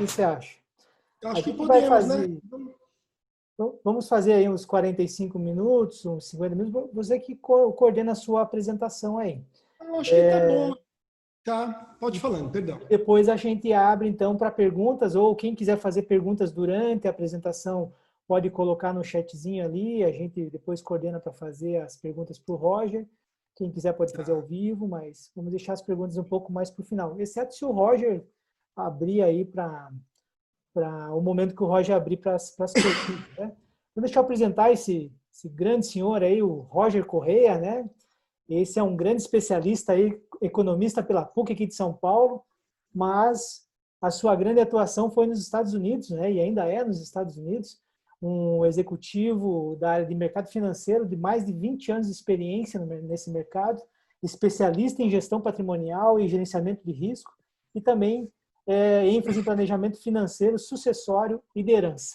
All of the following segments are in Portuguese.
que você acha? Eu A acho que gente vai podemos, né? fazer, então, vamos fazer aí uns 45 minutos, uns 50 minutos, você que coordena a sua apresentação aí. Eu acho que tá bom. Tá, pode ir falando, perdão. Depois a gente abre, então, para perguntas, ou quem quiser fazer perguntas durante a apresentação, pode colocar no chatzinho ali, a gente depois coordena para fazer as perguntas para o Roger. Quem quiser pode fazer ao vivo, mas vamos deixar as perguntas um pouco mais para o final, exceto se o Roger abrir aí para o momento que o Roger abrir para as perguntas, né? Vou deixar eu apresentar esse grande senhor aí, o Roger Correia, né? Esse é um grande especialista aí, economista pela PUC aqui de São Paulo, mas a sua grande atuação foi nos Estados Unidos, né? E ainda é nos Estados Unidos, um executivo da área de mercado financeiro de mais de 20 anos de experiência nesse mercado, especialista em gestão patrimonial e gerenciamento de risco, e também ênfase em planejamento financeiro, sucessório e de herança.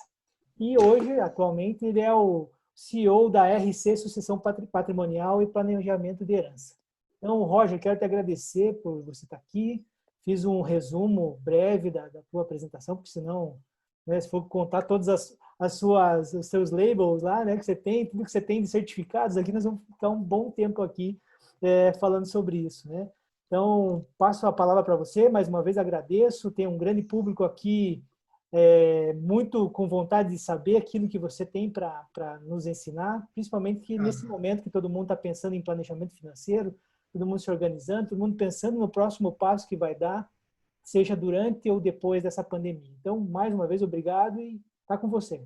E hoje, atualmente, ele é o CEO da RC Sucessão Patrimonial e Planejamento de Herança. Então, Roger, quero te agradecer por você estar aqui. Fiz um resumo breve da tua apresentação, porque senão, né, se for contar todas os seus labels lá, né, que você tem, tudo que você tem de certificados, aqui nós vamos ficar um bom tempo aqui falando sobre isso, né? Então, passo a palavra para você, mais uma vez agradeço, tem um grande público aqui muito com vontade de saber aquilo que você tem para nos ensinar, principalmente que nesse momento que todo mundo está pensando em planejamento financeiro, todo mundo se organizando, todo mundo pensando no próximo passo que vai dar, seja durante ou depois dessa pandemia. Então, mais uma vez, obrigado e está com você.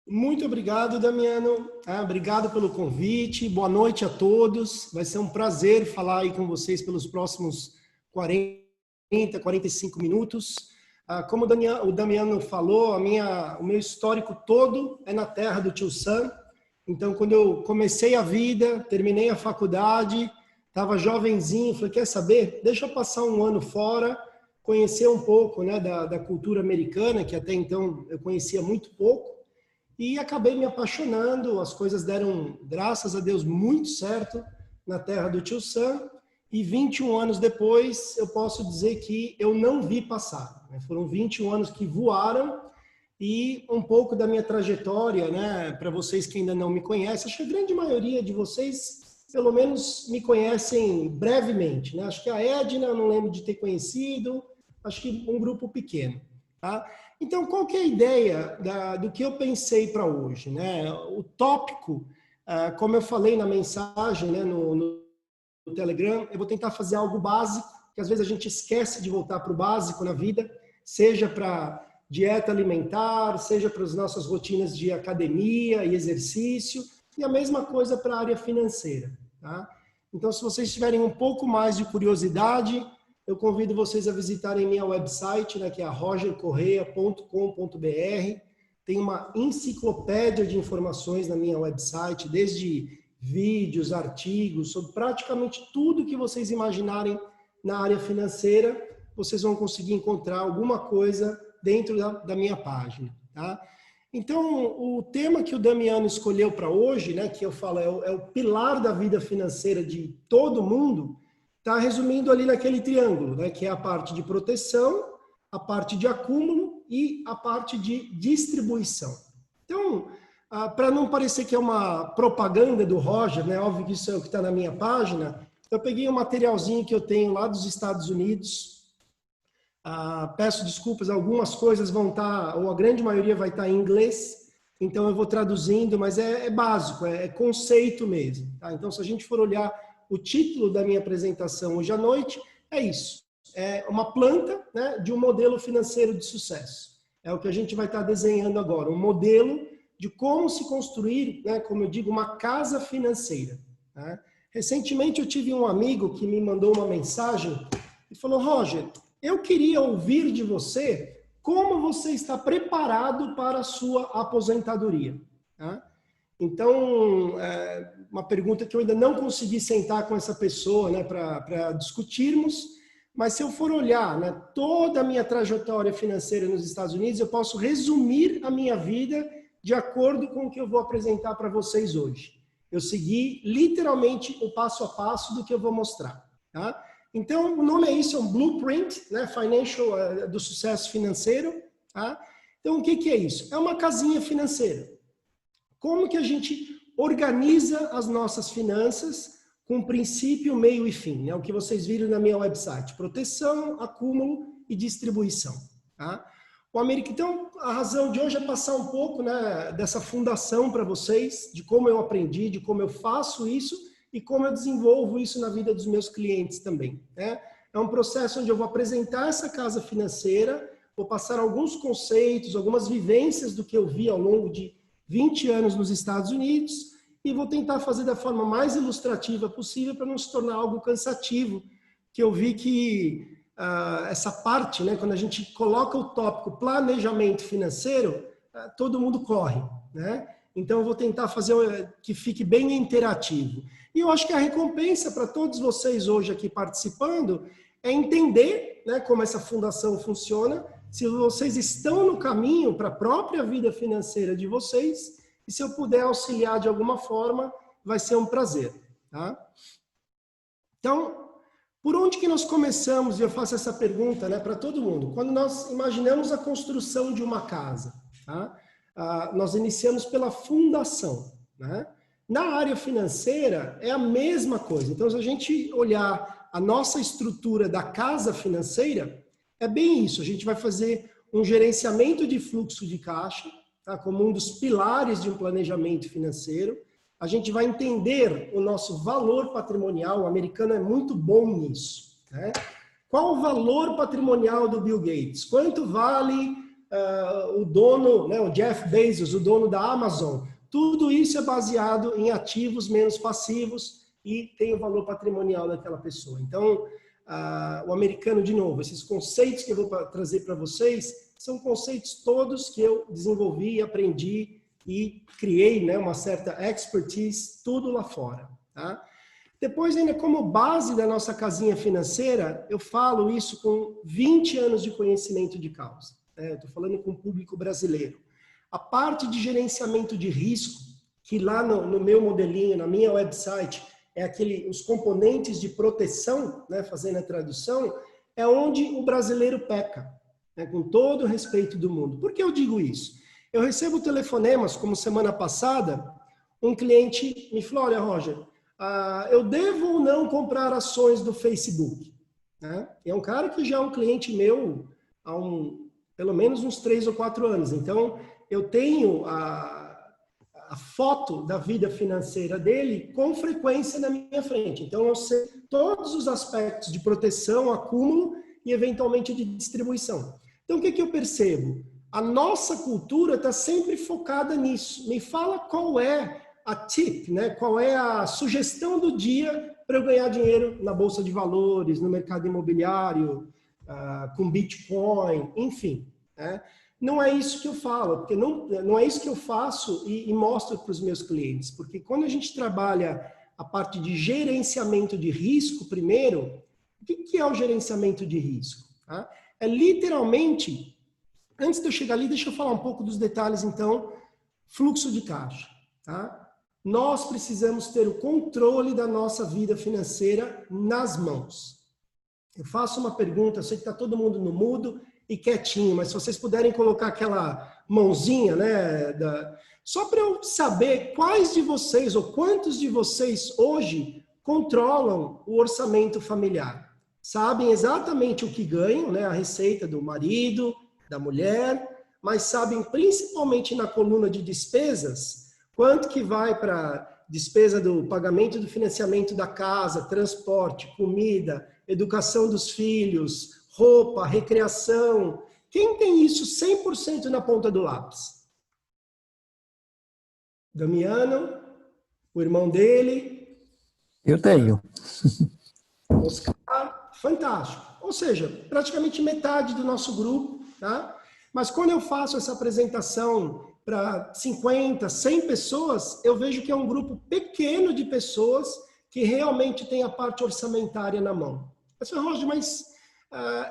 Muito obrigado, Damiano. Obrigado pelo convite. Boa noite a todos. Vai ser um prazer falar aí com vocês pelos próximos 40, 45 minutos. Como o Damiano falou, o meu histórico todo é na terra do Tio Sam. Então, quando eu comecei a vida, terminei a faculdade, estava jovenzinho, falei, quer saber? Deixa eu passar um ano fora, conhecer um pouco, né, da cultura americana, que até então eu conhecia muito pouco. E acabei me apaixonando, as coisas deram, graças a Deus, muito certo na terra do Tio Sam. E 21 anos depois, eu posso dizer que eu não vi passar. Foram 21 anos que voaram e um pouco da minha trajetória, né, para vocês que ainda não me conhecem, acho que a grande maioria de vocês, pelo menos, me conhecem brevemente, né? Acho que a Edna eu não lembro de ter conhecido, acho que um grupo pequeno, tá? Então, qual que é a ideia do que eu pensei para hoje, né? O tópico, como eu falei na mensagem, né, no Telegram, eu vou tentar fazer algo básico, que às vezes a gente esquece de voltar para o básico na vida, seja para dieta alimentar, seja para as nossas rotinas de academia e exercício, e a mesma coisa para a área financeira, tá? Então, se vocês tiverem um pouco mais de curiosidade, eu convido vocês a visitarem minha website, né, que é rogercorreia.com.br. Tem uma enciclopédia de informações na minha website, desde vídeos, artigos, sobre praticamente tudo que vocês imaginarem na área financeira, vocês vão conseguir encontrar alguma coisa dentro da minha página, tá? Então, o tema que o Damiano escolheu para hoje, né, que eu falo é o pilar da vida financeira de todo mundo, está resumindo ali naquele triângulo, né, que é a parte de proteção, a parte de acúmulo e a parte de distribuição. Então, para não parecer que é uma propaganda do Roger, né, óbvio que isso é o que está na minha página, eu peguei um materialzinho que eu tenho lá dos Estados Unidos. Peço desculpas, algumas coisas vão estar, ou a grande maioria vai estar em inglês, então eu vou traduzindo, mas é básico, é conceito mesmo, tá? Então, se a gente for olhar o título da minha apresentação hoje à noite, é isso. É uma planta, né, de um modelo financeiro de sucesso. É o que a gente vai estar desenhando agora, um modelo de como se construir, né, como eu digo, uma casa financeira, tá? Recentemente eu tive um amigo que me mandou uma mensagem e falou, Roger, eu queria ouvir de você como você está preparado para a sua aposentadoria, tá? Então, uma pergunta que eu ainda não consegui sentar com essa pessoa, né, para discutirmos, mas se eu for olhar, né, toda a minha trajetória financeira nos Estados Unidos, eu posso resumir a minha vida de acordo com o que eu vou apresentar para vocês hoje. Eu segui literalmente o passo a passo do que eu vou mostrar, tá? Então, o nome é isso, é um blueprint, né, financial, do sucesso financeiro. Tá? Então, o que é isso? É uma casinha financeira. Como que a gente organiza as nossas finanças com princípio, meio e fim? Né? O que vocês viram na minha website. Proteção, acúmulo e distribuição. Tá? Então, a razão de hoje é passar um pouco, né, dessa fundação para vocês, de como eu aprendi, de como eu faço isso e como eu desenvolvo isso na vida dos meus clientes também. Né? É um processo onde eu vou apresentar essa casa financeira, vou passar alguns conceitos, algumas vivências do que eu vi ao longo de 20 anos nos Estados Unidos e vou tentar fazer da forma mais ilustrativa possível para não se tornar algo cansativo, que eu vi que essa parte, né, quando a gente coloca o tópico planejamento financeiro, todo mundo corre, né? Então eu vou tentar fazer que fique bem interativo. E eu acho que a recompensa para todos vocês hoje aqui participando é entender, né, como essa fundação funciona, se vocês estão no caminho para a própria vida financeira de vocês, e se eu puder auxiliar de alguma forma, vai ser um prazer. Tá? Então, por onde que nós começamos? E eu faço essa pergunta, né, para todo mundo. Quando nós imaginamos a construção de uma casa, tá? Nós iniciamos pela fundação. Né? Na área financeira, é a mesma coisa. Então, se a gente olhar a nossa estrutura da casa financeira, é bem isso. A gente vai fazer um gerenciamento de fluxo de caixa, tá? Como um dos pilares de um planejamento financeiro. A gente vai entender o nosso valor patrimonial. O americano é muito bom nisso. Né? Qual o valor patrimonial do Bill Gates? Quanto vale o dono, né, o Jeff Bezos, o dono da Amazon? Tudo isso é baseado em ativos menos passivos e tem o valor patrimonial daquela pessoa. Então, o americano, de novo, esses conceitos que eu vou trazer para vocês são conceitos todos que eu desenvolvi, aprendi e criei, né, uma certa expertise, tudo lá fora. Tá? Depois, ainda como base da nossa casinha financeira, eu falo isso com 20 anos de conhecimento de causa. Né? Estou falando com o público brasileiro. A parte de gerenciamento de risco, que lá no meu modelinho, na minha website, é os componentes de proteção, né, fazendo a tradução, é onde o brasileiro peca, né, com todo o respeito do mundo. Por que eu digo isso? Eu recebo telefonemas, como semana passada, um cliente me falou, olha, Roger, eu devo ou não comprar ações do Facebook? Né? É um cara que já é um cliente meu há pelo menos uns 3 ou 4 anos. Então, eu tenho a foto da vida financeira dele com frequência na minha frente. Então, eu sei todos os aspectos de proteção, acúmulo e, eventualmente, de distribuição. Então, o que eu percebo? A nossa cultura está sempre focada nisso. Me fala qual é a tip, né? Qual é a sugestão do dia para eu ganhar dinheiro na Bolsa de Valores, no mercado imobiliário, com Bitcoin, enfim. Né? Não é isso que eu falo, porque não é isso que eu faço e mostro para os meus clientes. Porque quando a gente trabalha a parte de gerenciamento de risco, primeiro, o que é o gerenciamento de risco? Tá? É literalmente... Antes de eu chegar ali, deixa eu falar um pouco dos detalhes, então, fluxo de caixa. Tá? Nós precisamos ter o controle da nossa vida financeira nas mãos. Eu faço uma pergunta, eu sei que está todo mundo no mudo e quietinho, mas se vocês puderem colocar aquela mãozinha, né, só para eu saber quais de vocês ou quantos de vocês hoje controlam o orçamento familiar. Sabem exatamente o que ganham, né, a receita do marido, da mulher, mas sabem principalmente na coluna de despesas, quanto que vai para despesa do pagamento do financiamento da casa, transporte, comida, educação dos filhos, roupa, recreação. Quem tem isso 100% na ponta do lápis? Damiano, o irmão dele. Eu tenho. Oscar, fantástico. Ou seja, praticamente metade do nosso grupo, tá? Mas quando eu faço essa apresentação para 50, 100 pessoas, eu vejo que é um grupo pequeno de pessoas que realmente tem a parte orçamentária na mão. Roger, mas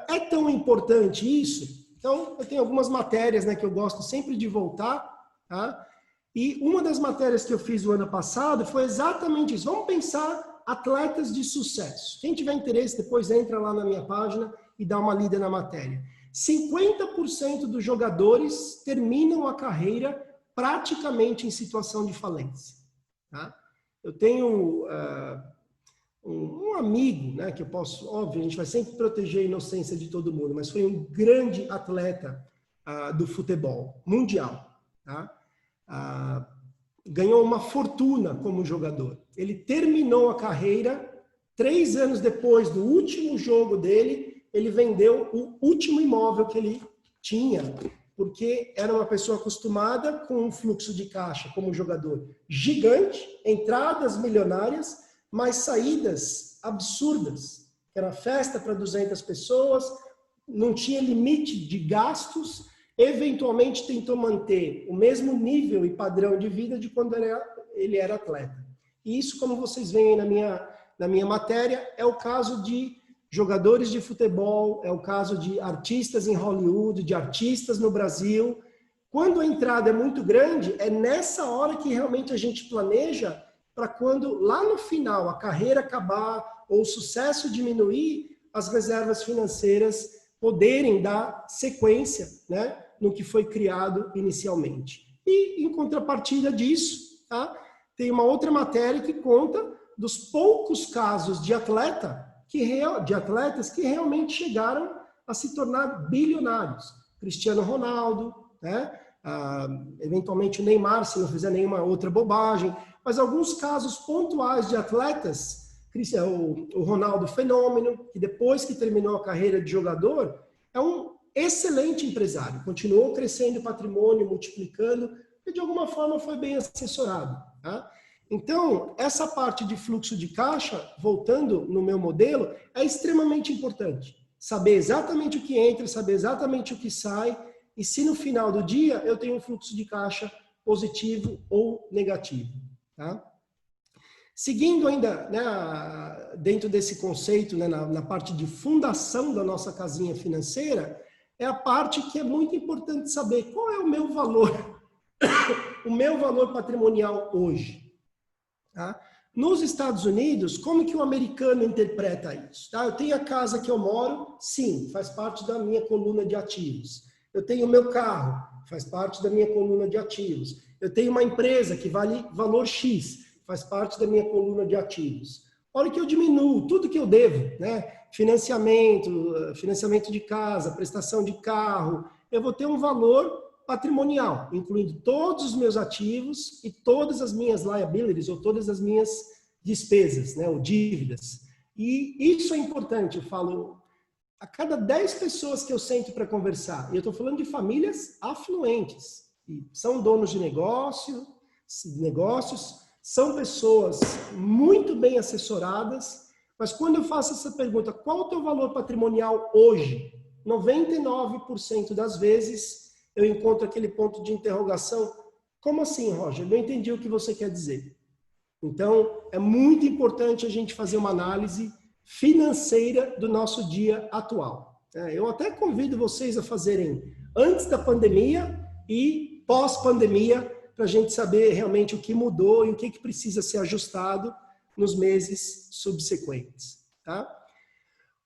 é tão importante isso? Então, eu tenho algumas matérias, né, que eu gosto sempre de voltar, tá? E uma das matérias que eu fiz o ano passado foi exatamente isso. Vamos pensar atletas de sucesso. Quem tiver interesse, depois entra lá na minha página e dá uma lida na matéria. 50% dos jogadores terminam a carreira praticamente em situação de falência. Tá? Eu tenho um amigo, né, que eu posso, óbvio, a gente vai sempre proteger a inocência de todo mundo, mas foi um grande atleta do futebol mundial. Tá? Ganhou uma fortuna como jogador. Ele terminou a carreira, 3 anos depois do último jogo dele, ele vendeu o último imóvel que ele tinha, porque era uma pessoa acostumada com um fluxo de caixa como jogador gigante, entradas milionárias, mas saídas absurdas. Era festa para 200 pessoas, não tinha limite de gastos, eventualmente tentou manter o mesmo nível e padrão de vida de quando ele era atleta. E isso, como vocês veem na minha matéria, é o caso de jogadores de futebol, é o caso de artistas em Hollywood, de artistas no Brasil. Quando a entrada é muito grande, é nessa hora que realmente a gente planeja para quando lá no final a carreira acabar ou o sucesso diminuir, as reservas financeiras poderem dar sequência, né, no que foi criado inicialmente. E em contrapartida disso, tá, tem uma outra matéria que conta dos poucos casos de atletas que realmente chegaram a se tornar bilionários. Cristiano Ronaldo, né? Eventualmente o Neymar, se não fizer nenhuma outra bobagem, mas alguns casos pontuais de atletas, o Ronaldo Fenômeno, que depois que terminou a carreira de jogador, é um excelente empresário, continuou crescendo o patrimônio, multiplicando, e de alguma forma foi bem assessorado. Tá? Então, essa parte de fluxo de caixa, voltando no meu modelo, é extremamente importante. Saber exatamente o que entra, saber exatamente o que sai, e se no final do dia eu tenho um fluxo de caixa positivo ou negativo. Tá? Seguindo ainda, né, dentro desse conceito, né, na parte de fundação da nossa casinha financeira, é a parte que é muito importante saber qual é o meu valor, o meu valor patrimonial hoje. Tá? Nos Estados Unidos, como que o americano interpreta isso? Tá? Eu tenho a casa que eu moro, sim, faz parte da minha coluna de ativos. Eu tenho o meu carro, faz parte da minha coluna de ativos. Eu tenho uma empresa que vale valor X, faz parte da minha coluna de ativos. A hora que eu diminuo tudo que eu devo, né? Financiamento de casa, prestação de carro, eu vou ter um valor patrimonial, incluindo todos os meus ativos e todas as minhas liabilities, ou todas as minhas despesas, né, ou dívidas. E isso é importante, eu falo, a cada 10 pessoas que eu sento para conversar, e eu estou falando de famílias afluentes, e são donos de negócios, são pessoas muito bem assessoradas, mas quando eu faço essa pergunta, qual o teu valor patrimonial hoje? 99% das vezes eu encontro aquele ponto de interrogação. Como assim, Roger? Não entendi o que você quer dizer. Então, é muito importante a gente fazer uma análise financeira do nosso dia atual. Eu até convido vocês a fazerem antes da pandemia e pós-pandemia, para a gente saber realmente o que mudou e o que precisa ser ajustado nos meses subsequentes. Tá?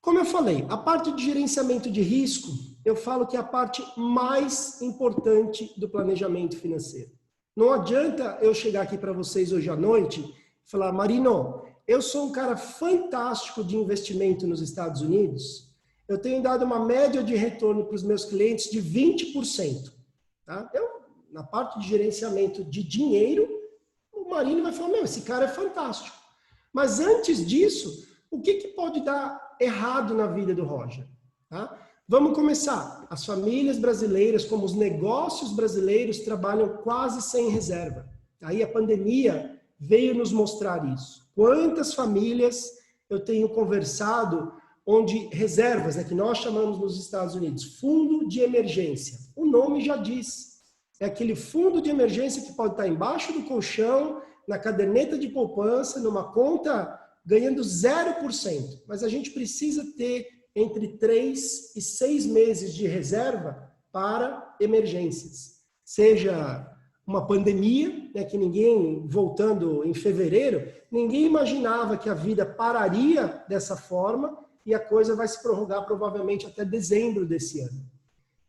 Como eu falei, a parte de gerenciamento de risco, eu falo que é a parte mais importante do planejamento financeiro. Não adianta eu chegar aqui para vocês hoje à noite e falar, Marino, eu sou um cara fantástico de investimento nos Estados Unidos, eu tenho dado uma média de retorno para os meus clientes de 20%. Tá? Na parte de gerenciamento de dinheiro, o Marino vai falar, meu, esse cara é fantástico. Mas antes disso, o que pode dar errado na vida do Roger? Tá? Vamos começar. As famílias brasileiras, como os negócios brasileiros, trabalham quase sem reserva. Aí a pandemia veio nos mostrar isso. Quantas famílias eu tenho conversado onde reservas, né, que nós chamamos nos Estados Unidos, fundo de emergência. O nome já diz. É aquele fundo de emergência que pode estar embaixo do colchão, na caderneta de poupança, numa conta ganhando 0%. Mas a gente precisa ter entre 3 e 6 meses de reserva para emergências. Seja uma pandemia, né, que ninguém, voltando em fevereiro, ninguém imaginava que a vida pararia dessa forma e a coisa vai se prorrogar provavelmente até dezembro desse ano.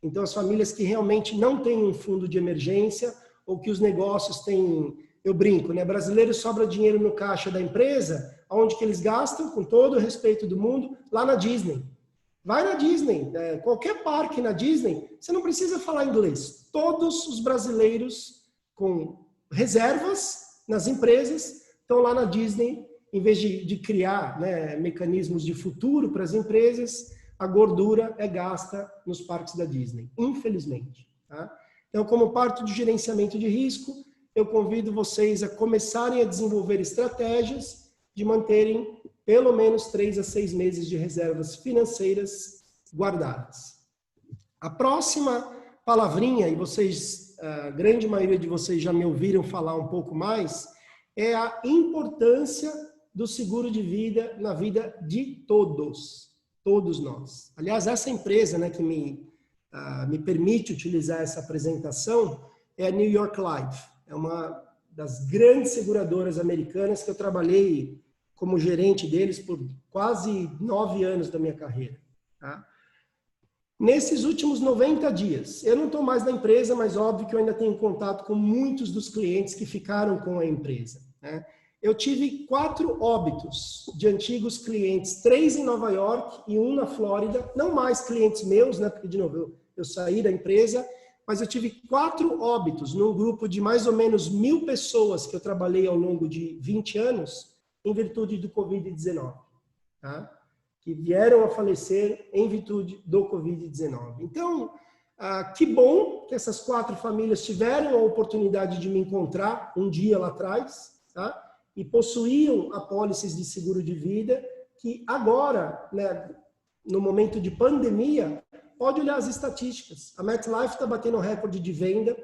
Então, as famílias que realmente não têm um fundo de emergência ou que os negócios têm, eu brinco, né? Brasileiro sobra dinheiro no caixa da empresa, onde que eles gastam, com todo o respeito do mundo, lá na Disney. Vai na Disney, qualquer parque na Disney, você não precisa falar inglês. Todos os brasileiros com reservas nas empresas estão lá na Disney, em vez de criar, né, mecanismos de futuro para as empresas, a gordura é gasta nos parques da Disney, infelizmente. Tá? Então, como parte do gerenciamento de risco, eu convido vocês a começarem a desenvolver estratégias de manterem pelo menos 3 a 6 meses de reservas financeiras guardadas. A próxima palavrinha, e vocês, a grande maioria de vocês já me ouviram falar um pouco mais, é a importância do seguro de vida na vida de todos nós. Aliás, essa empresa, né, que me permite utilizar essa apresentação é a New York Life. É uma das grandes seguradoras americanas que eu trabalhei como gerente deles por quase 9 anos da minha carreira. Tá? Nesses últimos 90 dias, eu não estou mais na empresa, mas óbvio que eu ainda tenho contato com muitos dos clientes que ficaram com a empresa. Né? Eu tive 4 óbitos de antigos clientes, 3 em Nova York e 1 na Flórida, não mais clientes meus, né? Porque, de novo, eu saí da empresa, mas eu tive 4 óbitos num grupo de mais ou menos 1.000 pessoas que eu trabalhei ao longo de 20 anos, em virtude do Covid-19, tá? Que vieram a falecer em virtude do Covid-19. Então, que bom que essas 4 famílias tiveram a oportunidade de me encontrar um dia lá atrás, tá? E possuíam apólices de seguro de vida, que agora, né, no momento de pandemia, pode olhar as estatísticas. A MetLife está batendo recorde de venda,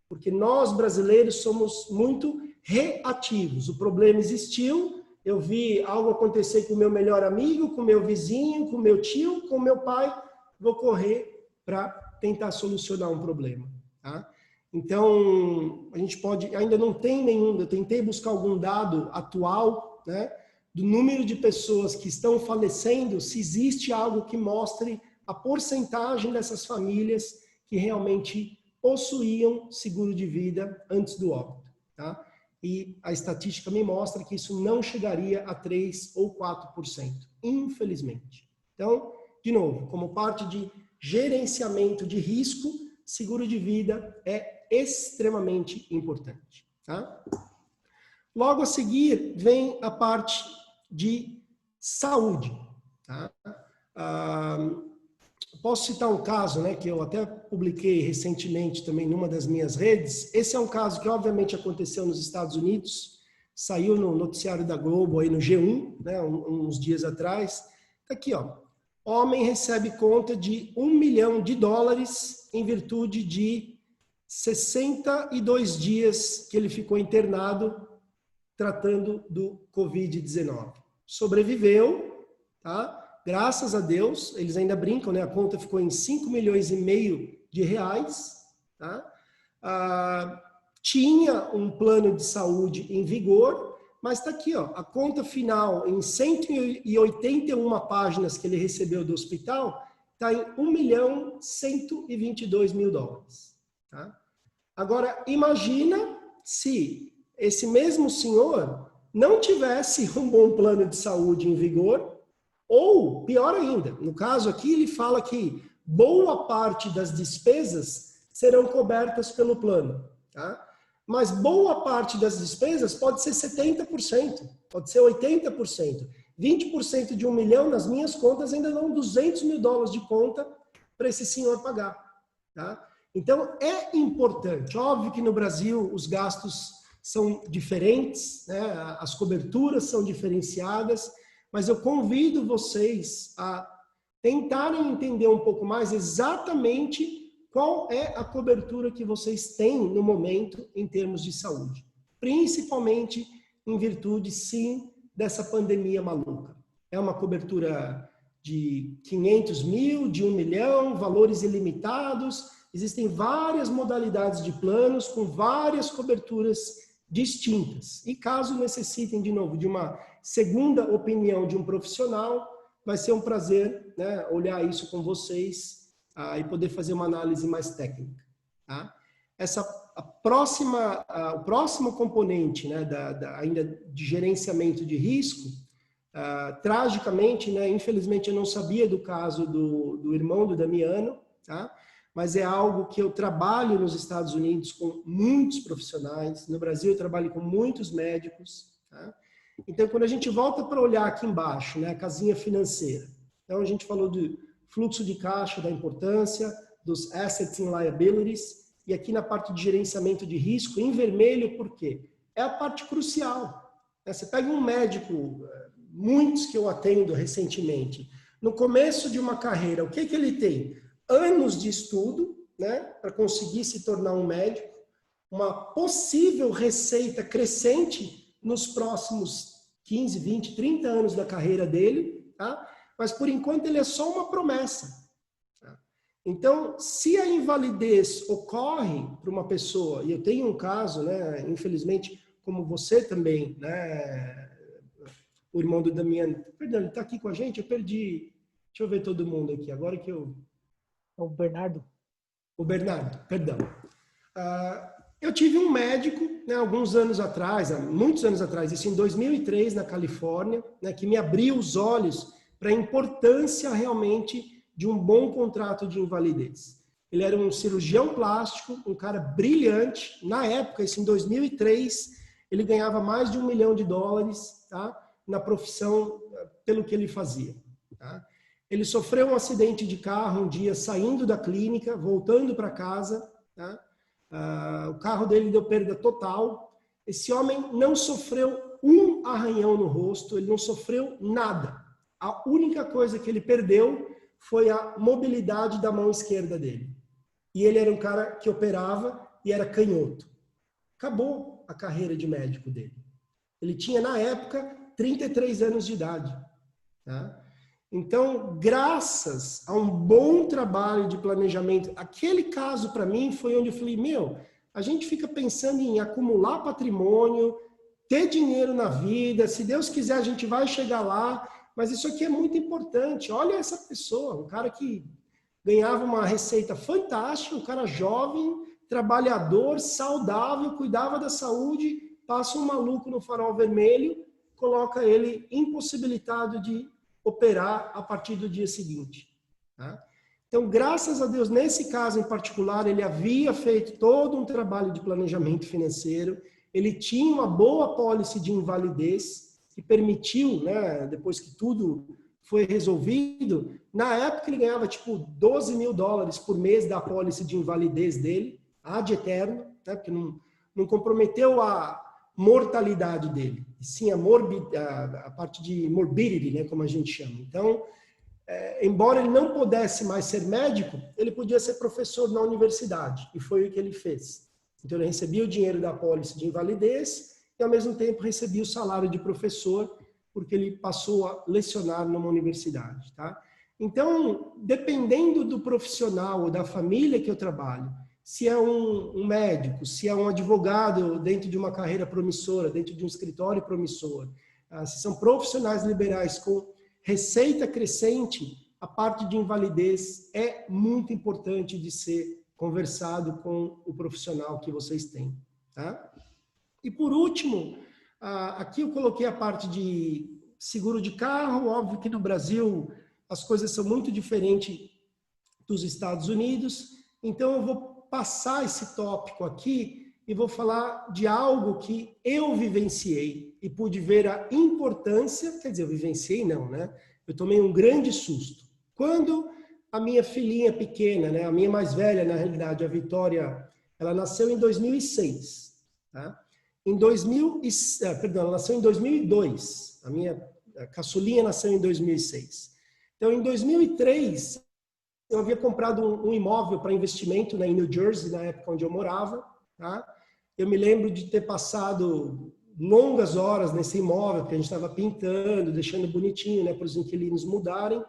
porque nós brasileiros somos muito reativos. O problema existiu, eu vi algo acontecer com o meu melhor amigo, com o meu vizinho, com o meu tio, com o meu pai, vou correr para tentar solucionar um problema. Tá? Então, a gente pode, ainda não tem nenhum, eu tentei buscar algum dado atual, né, do número de pessoas que estão falecendo, se existe algo que mostre a porcentagem dessas famílias que realmente possuíam seguro de vida antes do óbito. Tá? E a estatística me mostra que isso não chegaria a 3 ou 4%, infelizmente. Então, de novo, como parte de gerenciamento de risco, seguro de vida é extremamente importante. Tá? Logo a seguir, vem a parte de saúde. Tá? Posso citar um caso, né, que eu até publiquei recentemente também numa das minhas redes. Esse é um caso que obviamente aconteceu nos Estados Unidos, saiu no noticiário da Globo aí no G1, né, uns dias atrás. Tá aqui, ó. Homem recebe conta de $1 milhão em virtude de 62 dias que ele ficou internado tratando do Covid-19. Sobreviveu, tá? Graças a Deus, eles ainda brincam, né? A conta ficou em 5,5 milhões de reais. Tá? Tinha um plano de saúde em vigor, mas está aqui, ó, a conta final em 181 páginas que ele recebeu do hospital, está em $1.122.000. Tá? Agora, imagina se esse mesmo senhor não tivesse um bom plano de saúde em vigor, ou, pior ainda, no caso aqui ele fala que boa parte das despesas serão cobertas pelo plano. Tá? Mas boa parte das despesas pode ser 70%, pode ser 80%. 20% de $1 milhão, nas minhas contas, ainda dão $200 mil de conta para esse senhor pagar. Tá? Então, é importante. Óbvio que no Brasil os gastos são diferentes, né? As coberturas são diferenciadas, mas eu convido vocês a tentarem entender um pouco mais exatamente qual é a cobertura que vocês têm no momento em termos de saúde. Principalmente em virtude, sim, dessa pandemia maluca. É uma cobertura de 500 mil, de 1 milhão, valores ilimitados. Existem várias modalidades de planos com várias coberturas distintas. E caso necessitem, de novo, de uma segunda opinião de um profissional, vai ser um prazer, né, olhar isso com vocês e poder fazer uma análise mais técnica. Tá? O próximo componente, né, ainda de gerenciamento de risco, tragicamente, né, infelizmente eu não sabia do caso do irmão do Damiano, tá? Mas é algo que eu trabalho nos Estados Unidos com muitos profissionais, no Brasil eu trabalho com muitos médicos. Tá? Então, quando a gente volta para olhar aqui embaixo, né, a casinha financeira, então a gente falou do fluxo de caixa, da importância, dos assets and liabilities, e aqui na parte de gerenciamento de risco, em vermelho, por quê? É a parte crucial. Né? Você pega um médico, muitos que eu atendo recentemente, no começo de uma carreira, o que ele tem? Anos de estudo, né, para conseguir se tornar um médico, uma possível receita crescente nos próximos 15, 20, 30 anos da carreira dele, tá? Mas por enquanto ele é só uma promessa. Tá? Então, se a invalidez ocorre para uma pessoa, e eu tenho um caso, né, infelizmente, como você também, né, o irmão do Damiano, perdão, ele está aqui com a gente, eu perdi, deixa eu ver todo mundo aqui, agora que eu... O Bernardo. O Bernardo, perdão. Eu tive um médico, né, alguns anos atrás, muitos anos atrás, isso em 2003, na Califórnia, né, que me abriu os olhos para a importância realmente de um bom contrato de invalidez. Ele era um cirurgião plástico, um cara brilhante. Na época, isso em 2003, ele ganhava mais de $1 milhão, tá, na profissão, pelo que ele fazia. Tá? Ele sofreu um acidente de carro um dia saindo da clínica, voltando para casa. Tá? O carro dele deu perda total. Esse homem não sofreu um arranhão no rosto, ele não sofreu nada. A única coisa que ele perdeu foi a mobilidade da mão esquerda dele. E ele era um cara que operava e era canhoto. Acabou a carreira de médico dele. Ele tinha, na época, 33 anos de idade. Tá? Então, graças a um bom trabalho de planejamento, aquele caso para mim foi onde eu falei, a gente fica pensando em acumular patrimônio, ter dinheiro na vida, se Deus quiser a gente vai chegar lá, mas isso aqui é muito importante. Olha essa pessoa, um cara que ganhava uma receita fantástica, um cara jovem, trabalhador, saudável, cuidava da saúde, passa um maluco no farol vermelho, coloca ele impossibilitado de operar a partir do dia seguinte. Tá? Então, graças a Deus, nesse caso em particular, ele havia feito todo um trabalho de planejamento financeiro, ele tinha uma boa apólice de invalidez, que permitiu, né, depois que tudo foi resolvido, na época ele ganhava tipo $12 mil por mês da apólice de invalidez dele, ad eterno, né, porque não comprometeu a mortalidade dele, e sim a parte de morbidity, né, como a gente chama. Então, embora ele não pudesse mais ser médico, ele podia ser professor na universidade, e foi o que ele fez. Então, ele recebia o dinheiro da apólice de invalidez e, ao mesmo tempo, recebia o salário de professor, porque ele passou a lecionar numa universidade. Tá? Então, dependendo do profissional ou da família que eu trabalho, se é um médico, se é um advogado dentro de uma carreira promissora, dentro de um escritório promissor, se são profissionais liberais com receita crescente, a parte de invalidez é muito importante de ser conversado com o profissional que vocês têm. Tá? E por último, aqui eu coloquei a parte de seguro de carro. Óbvio que no Brasil as coisas são muito diferentes dos Estados Unidos, então eu vou passar esse tópico aqui e vou falar de algo que eu vivenciei e pude ver a importância, quer dizer, eu vivenciei não, né? Eu tomei um grande susto. Quando a minha filhinha pequena, né, a minha mais velha, na realidade, a Vitória, ela nasceu em 2006, tá? Ela nasceu em 2002. A minha caçulinha nasceu em 2006. Então, em 2003, eu havia comprado um imóvel para investimento, né, em New Jersey, na época onde eu morava. Tá? Eu me lembro de ter passado longas horas nesse imóvel, porque a gente estava pintando, deixando bonitinho, né, para os inquilinos mudarem.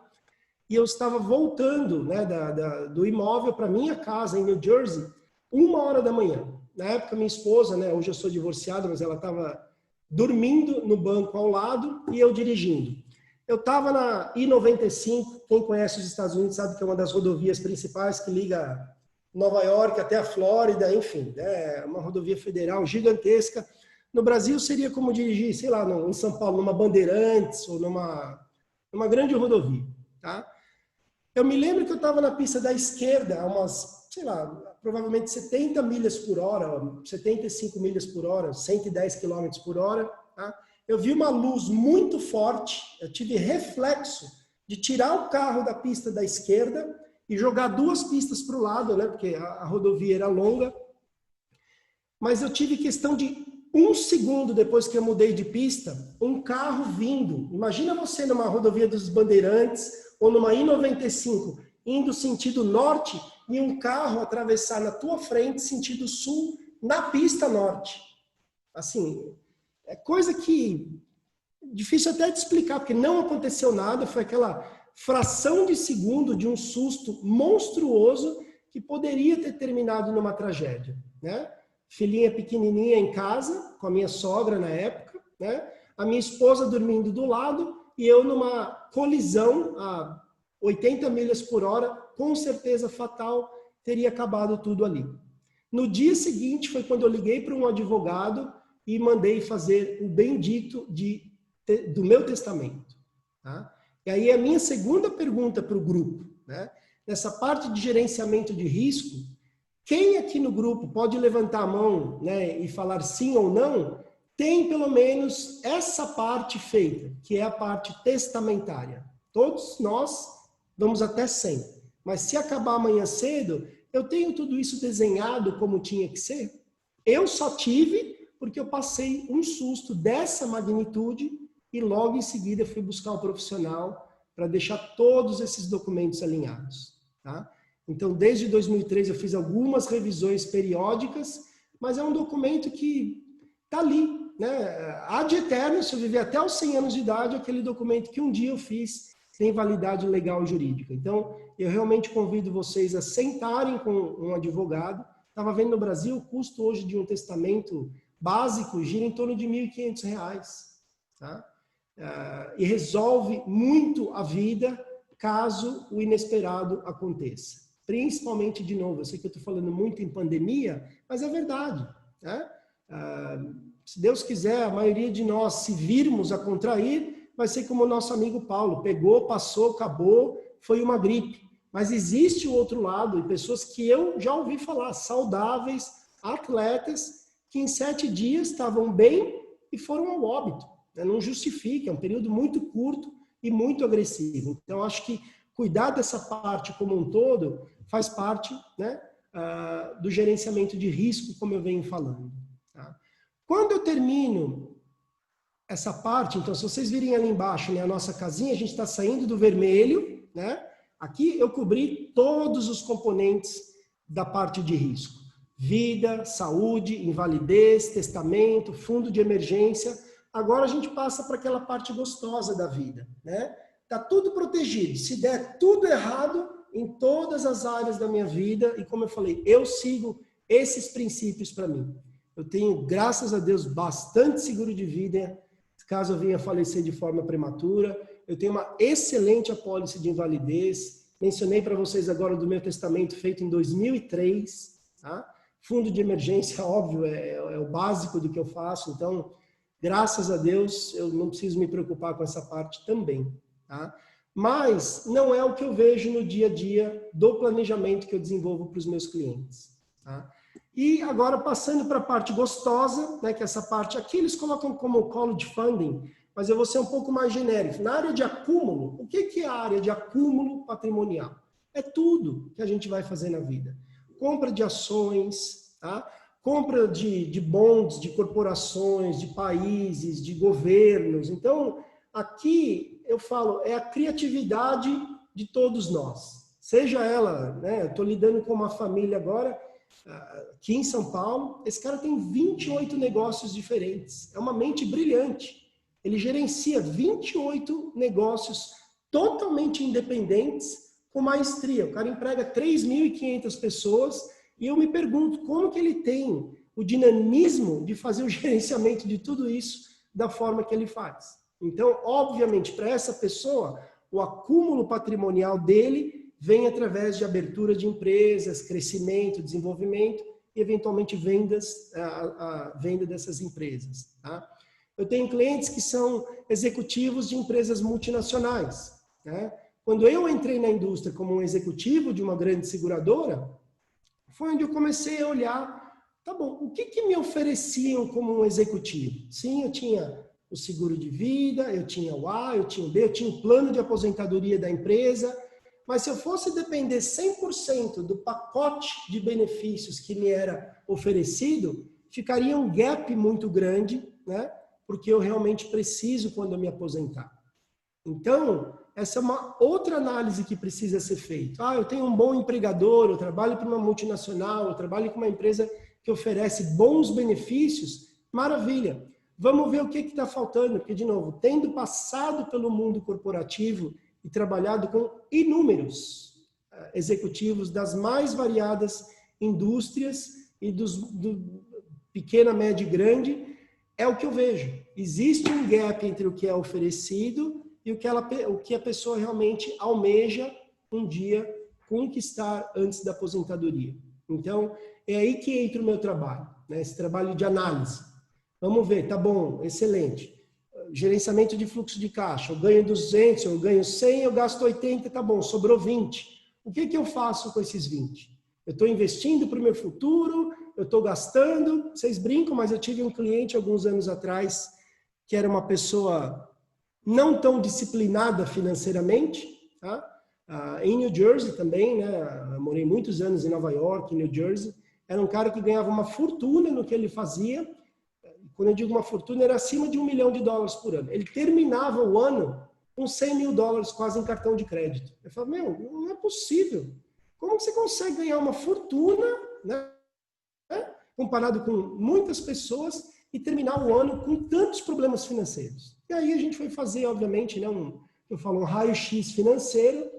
E eu estava voltando, né, do imóvel para minha casa em New Jersey, 1h da manhã. Na época, minha esposa, né, hoje eu sou divorciado, mas ela estava dormindo no banco ao lado e eu dirigindo. Eu estava na I-95, quem conhece os Estados Unidos sabe que é uma das rodovias principais que liga Nova York até a Flórida, enfim, é uma rodovia federal gigantesca. No Brasil seria como dirigir, sei lá, em São Paulo, numa Bandeirantes ou numa grande rodovia, tá? Eu me lembro que eu estava na pista da esquerda, a umas, sei lá, provavelmente 70 milhas por hora, 75 milhas por hora, 110 quilômetros por hora, tá? Eu vi uma luz muito forte, eu tive reflexo de tirar o carro da pista da esquerda e jogar 2 pistas para o lado, né? Porque a rodovia era longa. Mas eu tive questão de 1 segundo depois que eu mudei de pista, um carro vindo. Imagina você numa rodovia dos Bandeirantes ou numa I-95, indo sentido norte, e um carro atravessar na tua frente, sentido sul, na pista norte. Assim, é coisa que difícil até de explicar, porque não aconteceu nada, foi aquela fração de segundo de um susto monstruoso que poderia ter terminado numa tragédia, né? Filhinha pequenininha em casa, com a minha sogra na época, né? A minha esposa dormindo do lado e eu numa colisão a 80 milhas por hora, com certeza fatal, teria acabado tudo ali. No dia seguinte foi quando eu liguei para um advogado e mandei fazer o bendito do meu testamento. Tá? E aí a minha segunda pergunta para o grupo, né? Nessa parte de gerenciamento de risco, quem aqui no grupo pode levantar a mão, né, e falar sim ou não, tem pelo menos essa parte feita, que é a parte testamentária. Todos nós vamos até 100. Mas se acabar amanhã cedo, eu tenho tudo isso desenhado como tinha que ser? Eu só tive porque eu passei um susto dessa magnitude e logo em seguida fui buscar um profissional para deixar todos esses documentos alinhados. Tá? Então, desde 2003 eu fiz algumas revisões periódicas, mas é um documento que está ali, né? Ad eterno, se eu viver até os 100 anos de idade, aquele documento que um dia eu fiz tem validade legal e jurídica. Então, eu realmente convido vocês a sentarem com um advogado. Estava vendo no Brasil, o custo hoje de um testamento básico gira em torno de R$ 1.500. Tá? E resolve muito a vida caso o inesperado aconteça. Principalmente, de novo, eu sei que eu estou falando muito em pandemia, mas é verdade. Né? Se Deus quiser, a maioria de nós, se virmos a contrair, vai ser como o nosso amigo Paulo. Pegou, passou, acabou, foi uma gripe. Mas existe o outro lado, e pessoas que eu já ouvi falar, saudáveis, atletas, que em 7 dias estavam bem e foram ao óbito. Não justifica, é um período muito curto e muito agressivo. Então, acho que cuidar dessa parte como um todo faz parte, né, do gerenciamento de risco, como eu venho falando. Tá? Quando eu termino essa parte, então, se vocês virem ali embaixo, né, a nossa casinha, a gente está saindo do vermelho, né? Aqui eu cobri todos os componentes da parte de risco. Vida, saúde, invalidez, testamento, fundo de emergência. Agora a gente passa para aquela parte gostosa da vida, né? Tá tudo protegido. Se der tudo errado em todas as áreas da minha vida, e como eu falei, eu sigo esses princípios para mim. Eu tenho, graças a Deus, bastante seguro de vida, caso eu venha a falecer de forma prematura. Eu tenho uma excelente apólice de invalidez. Mencionei para vocês agora do meu testamento feito em 2003, tá? Fundo de emergência, óbvio, é o básico do que eu faço. Então, graças a Deus, eu não preciso me preocupar com essa parte também. Tá? Mas não é o que eu vejo no dia a dia do planejamento que eu desenvolvo para os meus clientes. Tá? E agora, passando para a parte gostosa, né, que essa parte aqui eles colocam como college funding, mas eu vou ser um pouco mais genérico. Na área de acúmulo, o que é a área de acúmulo patrimonial? É tudo que a gente vai fazer na vida. Compra de ações, tá? Compra de bonds, de corporações, de países, de governos. Então, aqui eu falo, é a criatividade de todos nós. Seja ela, né? Eu estou lidando com uma família agora, aqui em São Paulo, esse cara tem 28 negócios diferentes. É uma mente brilhante. Ele gerencia 28 negócios totalmente independentes com maestria. O cara emprega 3.500 pessoas e eu me pergunto como que ele tem o dinamismo de fazer o gerenciamento de tudo isso da forma que ele faz. Então, obviamente, para essa pessoa, o acúmulo patrimonial dele vem através de abertura de empresas, crescimento, desenvolvimento e, eventualmente, vendas, a venda dessas empresas. Tá? Eu tenho clientes que são executivos de empresas multinacionais. Né? Quando eu entrei na indústria como um executivo de uma grande seguradora, foi onde eu comecei a olhar, tá bom, o que me ofereciam como um executivo? Sim, eu tinha o seguro de vida, eu tinha o A, eu tinha o B, eu tinha o plano de aposentadoria da empresa, mas se eu fosse depender 100% do pacote de benefícios que me era oferecido, ficaria um gap muito grande, né? Porque eu realmente preciso quando eu me aposentar. Então, essa é uma outra análise que precisa ser feita. Eu tenho um bom empregador, eu trabalho para uma multinacional, eu trabalho com uma empresa que oferece bons benefícios, maravilha. Vamos ver o que está faltando, porque, de novo, tendo passado pelo mundo corporativo e trabalhado com inúmeros executivos das mais variadas indústrias e do pequena, média e grande, é o que eu vejo. Existe um gap entre o que é oferecido e o que a pessoa realmente almeja um dia conquistar antes da aposentadoria. Então, é aí que entra o meu trabalho, né? Esse trabalho de análise. Vamos ver, tá bom, excelente. Gerenciamento de fluxo de caixa, eu ganho 200, eu ganho 100, eu gasto 80, tá bom, sobrou 20. O que eu faço com esses 20? Eu estou investindo para o meu futuro, eu estou gastando, vocês brincam, mas eu tive um cliente alguns anos atrás que era uma pessoa não tão disciplinada financeiramente, tá? Em New Jersey também, né? Eu morei muitos anos em Nova York, em New Jersey. Era um cara que ganhava uma fortuna no que ele fazia. Quando eu digo uma fortuna, era acima de $1 milhão por ano. Ele terminava o ano com $100 mil quase em cartão de crédito. Eu falo, não é possível. Como você consegue ganhar uma fortuna, né? Comparado com muitas pessoas, e terminar o ano com tantos problemas financeiros? E aí a gente foi fazer, obviamente, né, um raio-x financeiro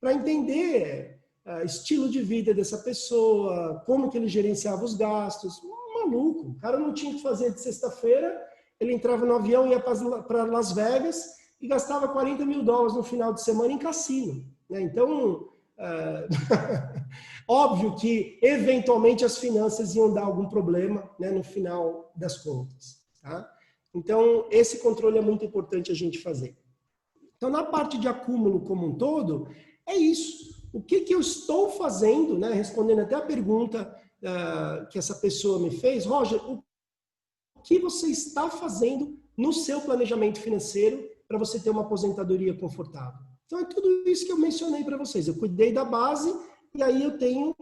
para entender estilo de vida dessa pessoa, como que ele gerenciava os gastos. Maluco, o cara não tinha o que fazer de sexta-feira, ele entrava no avião, ia para Las Vegas e gastava $40 mil no final de semana em cassino. Né? Então, óbvio que, eventualmente, as finanças iam dar algum problema, né, no final das contas. Tá? Então, esse controle é muito importante a gente fazer. Então, na parte de acúmulo como um todo, é isso. O que eu estou fazendo, né, respondendo até a pergunta que essa pessoa me fez, Roger, o que você está fazendo no seu planejamento financeiro para você ter uma aposentadoria confortável? Então, é tudo isso que eu mencionei para vocês. Eu cuidei da base e aí eu tenho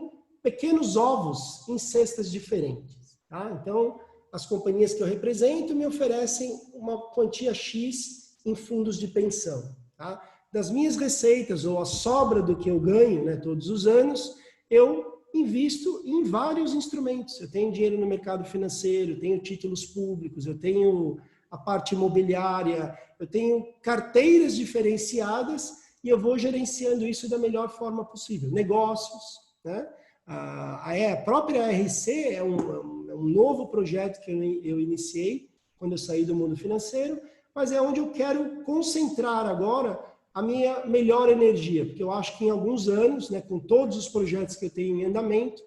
pequenos ovos em cestas diferentes. Tá? Então, as companhias que eu represento me oferecem uma quantia X em fundos de pensão. Tá? Das minhas receitas ou a sobra do que eu ganho, né, todos os anos, eu invisto em vários instrumentos. Eu tenho dinheiro no mercado financeiro, eu tenho títulos públicos, eu tenho a parte imobiliária, eu tenho carteiras diferenciadas e eu vou gerenciando isso da melhor forma possível. Negócios, né? A própria RC é um novo projeto que eu iniciei quando eu saí do mundo financeiro, mas é onde eu quero concentrar agora a minha melhor energia, porque eu acho que em alguns anos, né, com todos os projetos que eu tenho em andamento,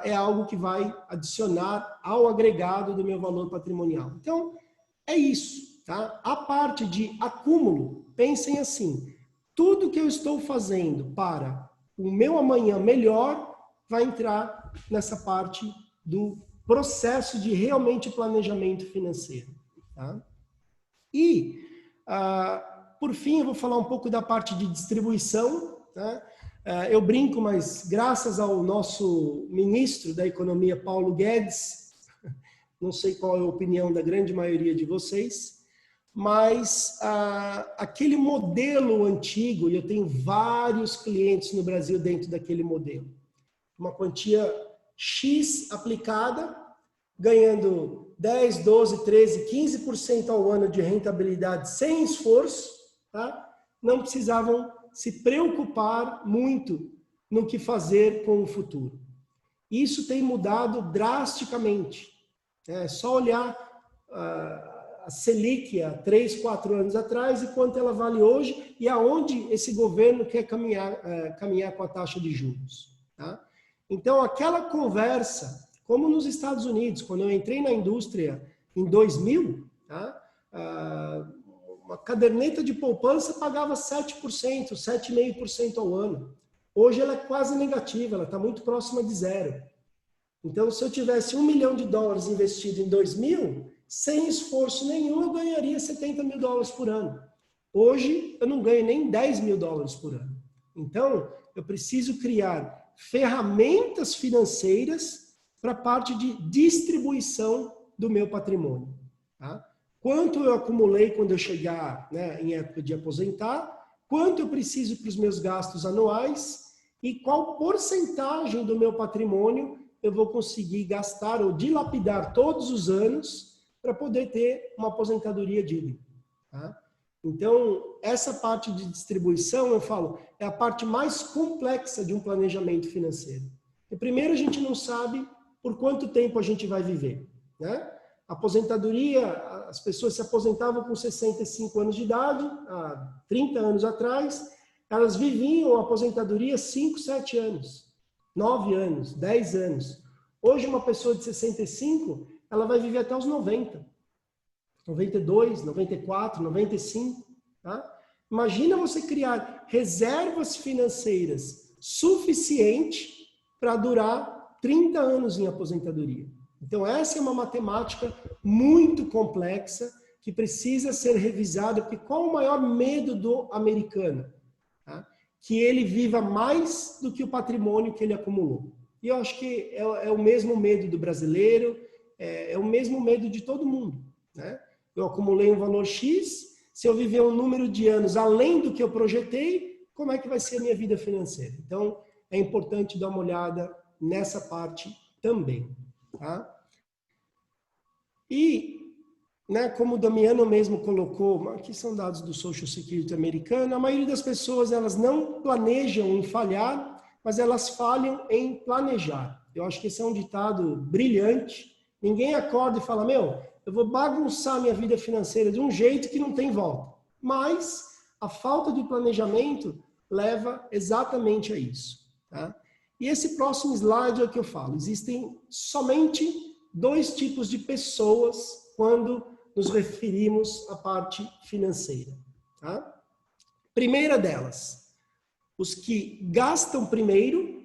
é algo que vai adicionar ao agregado do meu valor patrimonial. Então, é isso. Tá? A parte de acúmulo, pensem assim, tudo que eu estou fazendo para o meu amanhã melhor vai entrar nessa parte do processo de realmente planejamento financeiro. Tá? E, por fim, eu vou falar um pouco da parte de distribuição. Né? Eu brinco, mas graças ao nosso ministro da Economia, Paulo Guedes, não sei qual é a opinião da grande maioria de vocês, mas aquele modelo antigo, e eu tenho vários clientes no Brasil dentro daquele modelo, uma quantia X aplicada, ganhando 10, 12, 13, 15% ao ano de rentabilidade sem esforço, tá? Não precisavam se preocupar muito no que fazer com o futuro. Isso tem mudado drasticamente. É só olhar a Selic há 3, 4 anos atrás e quanto ela vale hoje e aonde esse governo quer caminhar com a taxa de juros. Tá? Então, aquela conversa, como nos Estados Unidos, quando eu entrei na indústria em 2000, tá? Uma caderneta de poupança pagava 7%, 7,5% ao ano. Hoje ela é quase negativa, ela está muito próxima de zero. Então, se eu tivesse $1 milhão investido em 2000, sem esforço nenhum, eu ganharia $70 mil por ano. Hoje, eu não ganho nem $10 mil por ano. Então, eu preciso criar ferramentas financeiras para a parte de distribuição do meu patrimônio. Tá? Quanto eu acumulei quando eu chegar, né, em época de aposentar, quanto eu preciso para os meus gastos anuais e qual porcentagem do meu patrimônio eu vou conseguir gastar ou dilapidar todos os anos para poder ter uma aposentadoria digna. Tá? Então, essa parte de distribuição, eu falo, é a parte mais complexa de um planejamento financeiro. E primeiro, a gente não sabe por quanto tempo a gente vai viver. Né? A aposentadoria, as pessoas se aposentavam com 65 anos de idade, há 30 anos atrás, elas viviam a aposentadoria 5, 7 anos. 9 anos, 10 anos. Hoje, uma pessoa de 65, ela vai viver até os 90. 92, 94, 95. Tá? Imagina você criar reservas financeiras suficientes para durar 30 anos em aposentadoria. Então, essa é uma matemática muito complexa que precisa ser revisada, porque qual o maior medo do americano? Tá? Que ele viva mais do que o patrimônio que ele acumulou. E eu acho que é o mesmo medo do brasileiro, é o mesmo medo de todo mundo. Né? Eu acumulei um valor X, se eu viver um número de anos além do que eu projetei, como é que vai ser a minha vida financeira? Então, é importante dar uma olhada nessa parte também. Tá? E, né, como o Damiano mesmo colocou, aqui são dados do Social Security americano, a maioria das pessoas elas não planejam em falhar, mas elas falham em planejar. Eu acho que esse é um ditado brilhante. Ninguém acorda e fala, meu, eu vou bagunçar minha vida financeira de um jeito que não tem volta. Mas a falta de planejamento leva exatamente a isso. Tá? E esse próximo slide é o que eu falo. Existem somente 2 tipos de pessoas quando nos referimos à parte financeira. Tá? Primeira delas, os que gastam primeiro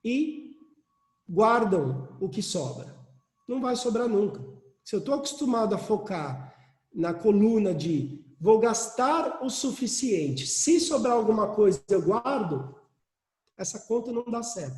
e guardam o que sobra. Não vai sobrar nunca. Se eu estou acostumado a focar na coluna de vou gastar o suficiente, se sobrar alguma coisa eu guardo, essa conta não dá certo.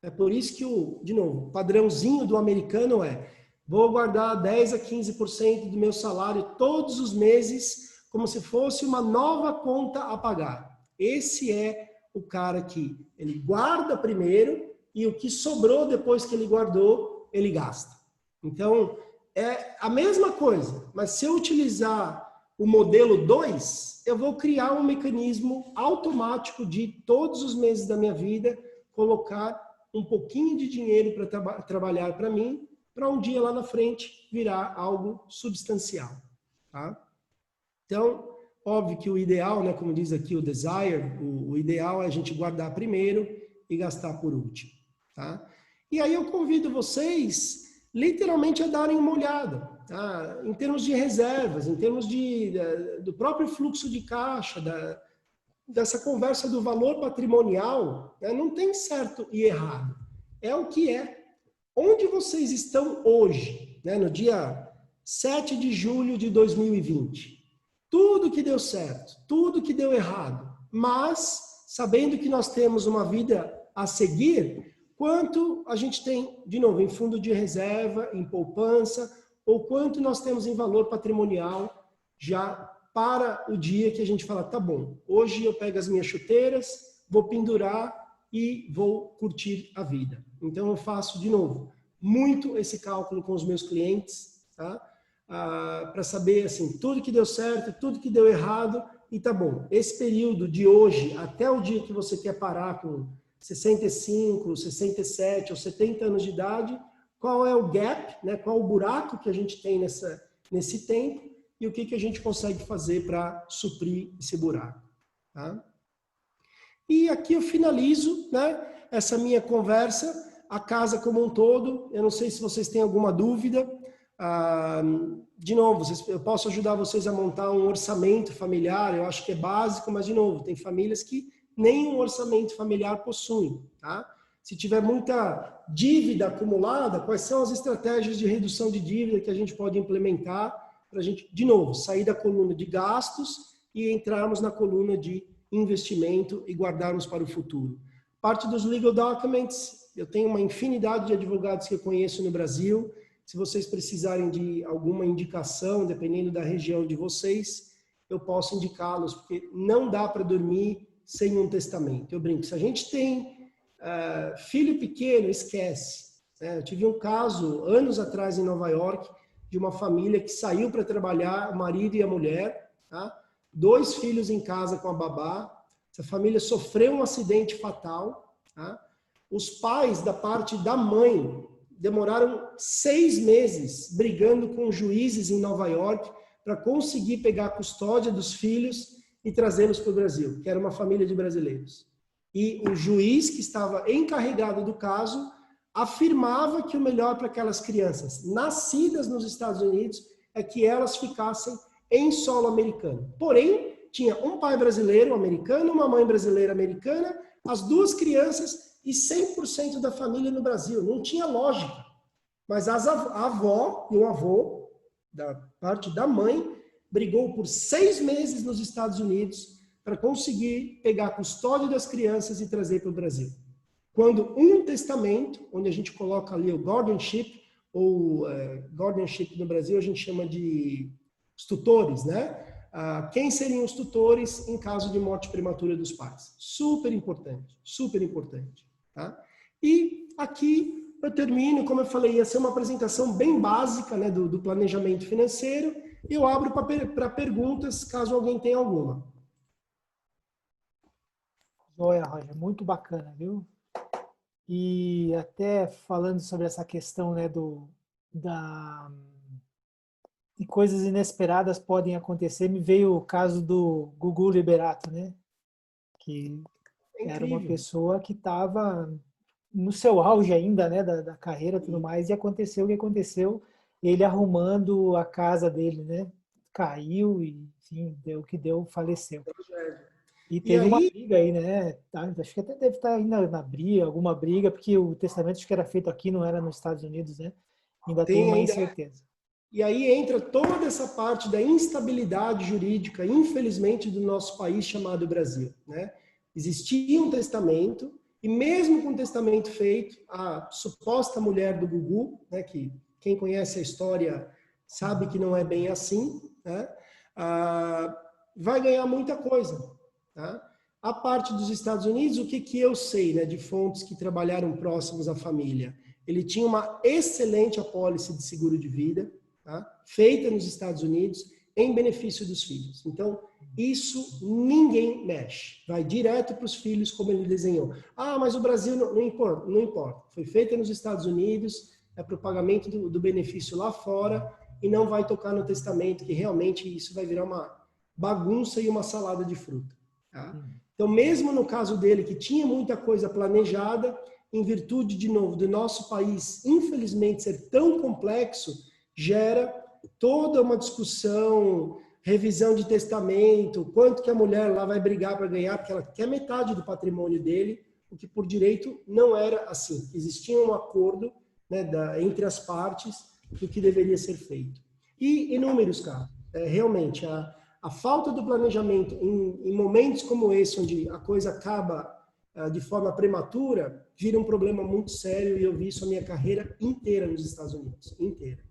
É por isso que, de novo, o padrãozinho do americano é vou guardar 10 a 15% do meu salário todos os meses como se fosse uma nova conta a pagar. Esse é o cara que ele guarda primeiro e o que sobrou depois que ele guardou, ele gasta. Então, é a mesma coisa, mas se eu utilizar o modelo 2, eu vou criar um mecanismo automático de todos os meses da minha vida colocar um pouquinho de dinheiro para trabalhar para mim, para um dia lá na frente virar algo substancial. Tá? Então, óbvio que o ideal, né, como diz aqui o Desire, o ideal é a gente guardar primeiro e gastar por último. Tá? E aí eu convido vocês literalmente a darem uma olhada, tá? Em termos de reservas, em termos do próprio fluxo de caixa, dessa conversa do valor patrimonial, né? Não tem certo e errado, é o que é. Onde vocês estão hoje, né? No dia 7 de julho de 2020? Tudo que deu certo, tudo que deu errado, mas sabendo que nós temos uma vida a seguir, quanto a gente tem, de novo, em fundo de reserva, em poupança, ou quanto nós temos em valor patrimonial já para o dia que a gente fala, tá bom, hoje eu pego as minhas chuteiras, vou pendurar e vou curtir a vida. Então eu faço, de novo, muito esse cálculo com os meus clientes, tá? Para saber, assim, tudo que deu certo, tudo que deu errado, e tá bom, esse período de hoje até o dia que você quer parar com 65, 67 ou 70 anos de idade, qual é o gap, né? Qual o buraco que a gente tem nesse tempo e o que a gente consegue fazer para suprir esse buraco. Tá? E aqui eu finalizo, né, essa minha conversa, a casa como um todo. Eu não sei se vocês têm alguma dúvida. De novo, eu posso ajudar vocês a montar um orçamento familiar, eu acho que é básico, mas de novo, tem famílias que nem um orçamento familiar possuem. Tá? Se tiver muita dívida acumulada, quais são as estratégias de redução de dívida que a gente pode implementar para a gente, de novo, sair da coluna de gastos e entrarmos na coluna de investimento e guardarmos para o futuro. Parte dos legal documents, eu tenho uma infinidade de advogados que eu conheço no Brasil. Se vocês precisarem de alguma indicação, dependendo da região de vocês, eu posso indicá-los, porque não dá para dormir sem um testamento. Eu brinco, se a gente tem filho pequeno, esquece. Eu tive um caso, anos atrás, em Nova York, de uma família que saiu para trabalhar, o marido e a mulher, tá? 2 filhos em casa com a babá. Essa família sofreu um acidente fatal. Tá? Os pais, da parte da mãe, demoraram 6 meses brigando com juízes em Nova York para conseguir pegar a custódia dos filhos e trazê-los para o Brasil, que era uma família de brasileiros. E o juiz que estava encarregado do caso afirmava que o melhor para aquelas crianças nascidas nos Estados Unidos é que elas ficassem em solo americano. Porém, tinha um pai brasileiro americano, uma mãe brasileira americana, as 2 crianças e 100% da família no Brasil. Não tinha lógica. Mas a avó e o avô, da parte da mãe, brigou por 6 meses nos Estados Unidos para conseguir pegar a custódia das crianças e trazer para o Brasil. Quando um testamento, onde a gente coloca ali o guardianship, ou guardianship no Brasil a gente chama de os tutores, né? Quem seriam os tutores em caso de morte prematura dos pais? Super importante, super importante. Tá? E aqui eu termino, como eu falei, ia ser uma apresentação bem básica, né, do planejamento financeiro. Eu abro para perguntas, caso alguém tenha alguma. Joia, Roger, muito bacana, viu? E até falando sobre essa questão, né, de coisas inesperadas podem acontecer, me veio o caso do Gugu Liberato, né? Que era uma pessoa que estava no seu auge ainda, né, da carreira e tudo mais, e aconteceu o que aconteceu, ele arrumando a casa dele, né? Caiu e, enfim, deu o que deu, faleceu. E teve uma briga aí, né? Acho que até deve estar ainda na briga, alguma briga, porque o testamento acho que era feito aqui, não era nos Estados Unidos, né? Ainda tem uma incerteza. E aí entra toda essa parte da instabilidade jurídica, infelizmente, do nosso país chamado Brasil, né? Existia um testamento, e mesmo com o testamento feito, a suposta mulher do Gugu, né, que quem conhece a história sabe que não é bem assim, né? Vai ganhar muita coisa. Tá? A parte dos Estados Unidos, o que eu sei, né, de fontes que trabalharam próximos à família? Ele tinha uma excelente apólice de seguro de vida, tá? Feita nos Estados Unidos, em benefício dos filhos. Então, isso ninguém mexe. Vai direto para os filhos, como ele desenhou. Mas o Brasil não importa. Não importa. Foi feita nos Estados Unidos, é para o pagamento do benefício lá fora, e não vai tocar no testamento, que realmente isso vai virar uma bagunça e uma salada de fruta. Tá? Então, mesmo no caso dele, que tinha muita coisa planejada, em virtude, de novo, do nosso país, infelizmente, ser tão complexo, gera toda uma discussão, revisão de testamento, quanto que a mulher lá vai brigar para ganhar, porque ela quer metade do patrimônio dele, o que por direito não era assim. Existia um acordo, né, entre as partes do que deveria ser feito. E inúmeros casos. Realmente, a falta do planejamento em momentos como esse, onde a coisa acaba de forma prematura, vira um problema muito sério, e eu vi isso a minha carreira inteira nos Estados Unidos, inteira.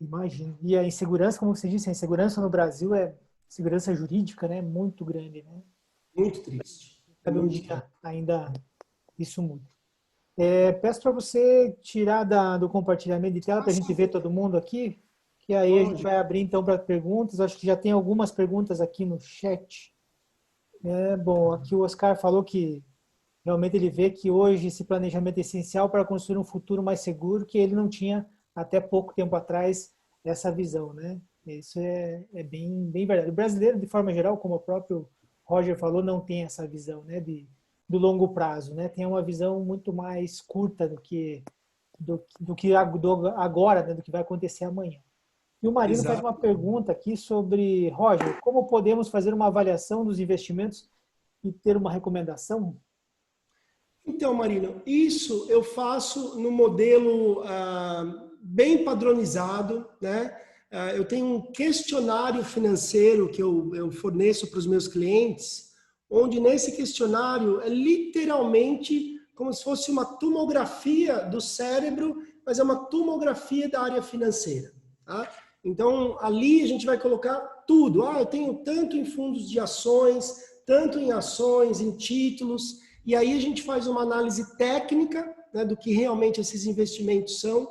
Imagino. E a insegurança, como você disse, a insegurança no Brasil é segurança jurídica, né? Muito grande, né? Muito triste. Sabe um dia ainda isso muda. Peço para você tirar do compartilhamento de tela para a gente ver todo mundo aqui, que aí a gente vai abrir então para perguntas. Acho que já tem algumas perguntas aqui no chat. Bom, aqui o Oscar falou que realmente ele vê que hoje esse planejamento é essencial para construir um futuro mais seguro, que ele não tinha até pouco tempo atrás, essa visão, né? Isso é bem verdade. O brasileiro, de forma geral, como o próprio Roger falou, não tem essa visão, né, do longo prazo, né? Tem uma visão muito mais curta do que agora, né, do que vai acontecer amanhã. E o Marino faz uma Exato. pergunta aqui sobre, Roger, como podemos fazer uma avaliação dos investimentos e ter uma recomendação? Então, Marino, isso eu faço no modelo bem padronizado, né? Eu tenho um questionário financeiro que eu forneço para os meus clientes, onde nesse questionário é literalmente como se fosse uma tomografia do cérebro, mas é uma tomografia da área financeira, tá? Então, ali a gente vai colocar tudo. Eu tenho tanto em fundos de ações, tanto em ações, em títulos. E aí a gente faz uma análise técnica, né, do que realmente esses investimentos são.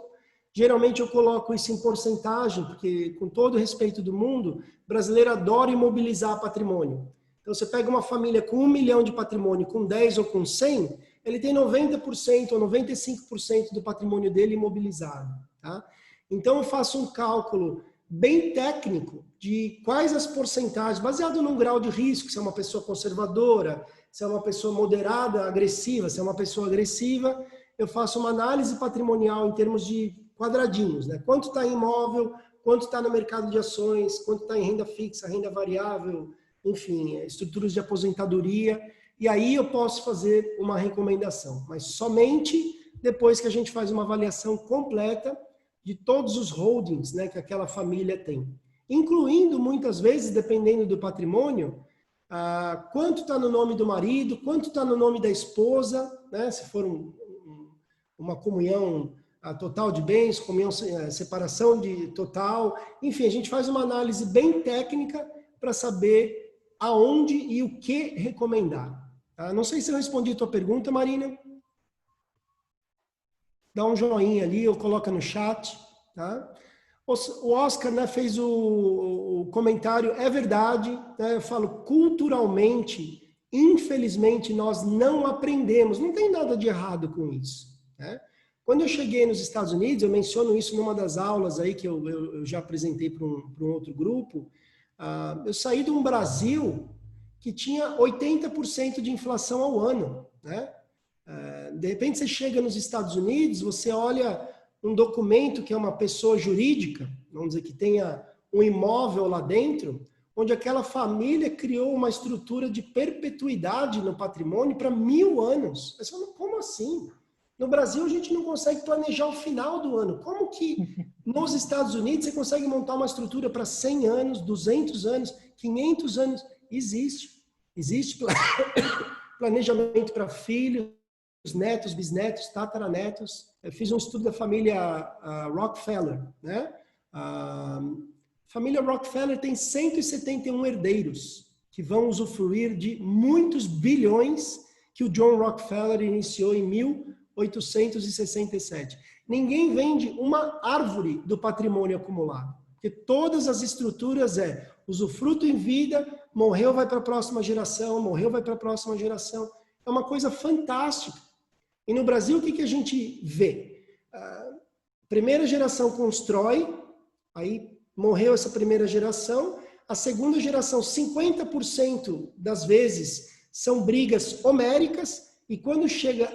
Geralmente eu coloco isso em porcentagem, porque com todo o respeito do mundo, o brasileiro adora imobilizar patrimônio. Então você pega uma família com 1 milhão de patrimônio, com 10 ou com 100, ele tem 90% ou 95% do patrimônio dele imobilizado. Tá? Então eu faço um cálculo bem técnico de quais as porcentagens, baseado num grau de risco, se é uma pessoa conservadora, se é uma pessoa moderada, agressiva, se é uma pessoa agressiva, eu faço uma análise patrimonial em termos de quadradinhos, né? Quanto está em imóvel, quanto está no mercado de ações, quanto está em renda fixa, renda variável, enfim, estruturas de aposentadoria, e aí eu posso fazer uma recomendação, mas somente depois que a gente faz uma avaliação completa de todos os holdings, né, que aquela família tem, incluindo muitas vezes, dependendo do patrimônio, quanto está no nome do marido, quanto está no nome da esposa, né? Se for uma comunhão total de bens, comunhão, separação de total, enfim, a gente faz uma análise bem técnica para saber aonde e o que recomendar. Tá? Não sei se eu respondi a tua pergunta, Marina. Dá um joinha ali ou coloca no chat, tá? O Oscar, né, fez o comentário, é verdade, né, eu falo, culturalmente, infelizmente, nós não aprendemos, não tem nada de errado com isso. Né? Quando eu cheguei nos Estados Unidos, eu menciono isso numa das aulas aí que eu já apresentei para um outro grupo, eu saí de um Brasil que tinha 80% de inflação ao ano. Né? De repente você chega nos Estados Unidos, você olha um documento que é uma pessoa jurídica, vamos dizer que tenha um imóvel lá dentro, onde aquela família criou uma estrutura de perpetuidade no patrimônio para 1000 anos. Você fala, como assim? No Brasil a gente não consegue planejar o final do ano. Como que nos Estados Unidos você consegue montar uma estrutura para 100 anos, 200 anos, 500 anos? Existe. Existe planejamento para filhos, netos, bisnetos, tataranetos. Eu fiz um estudo da família Rockefeller, né? A família Rockefeller tem 171 herdeiros que vão usufruir de muitos bilhões que o John Rockefeller iniciou em 1867. Ninguém vende uma árvore do patrimônio acumulado, porque todas as estruturas usufruto em vida, morreu, vai para a próxima geração, morreu, vai para a próxima geração. É uma coisa fantástica. E no Brasil, o que a gente vê? Primeira geração constrói, aí morreu essa primeira geração, a segunda geração, 50% das vezes, são brigas homéricas, e quando chega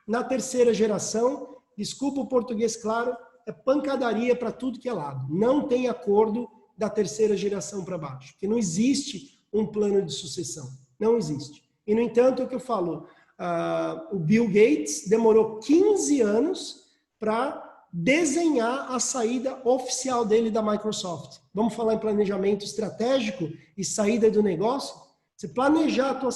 na terceira geração, desculpa o português claro, é pancadaria para tudo que é lado. Não tem acordo da terceira geração para baixo, porque não existe um plano de sucessão. Não existe. E, no entanto, é o que eu falo, o Bill Gates demorou 15 anos para desenhar a saída oficial dele da Microsoft. Vamos falar em planejamento estratégico e saída do negócio? Você planejar a tua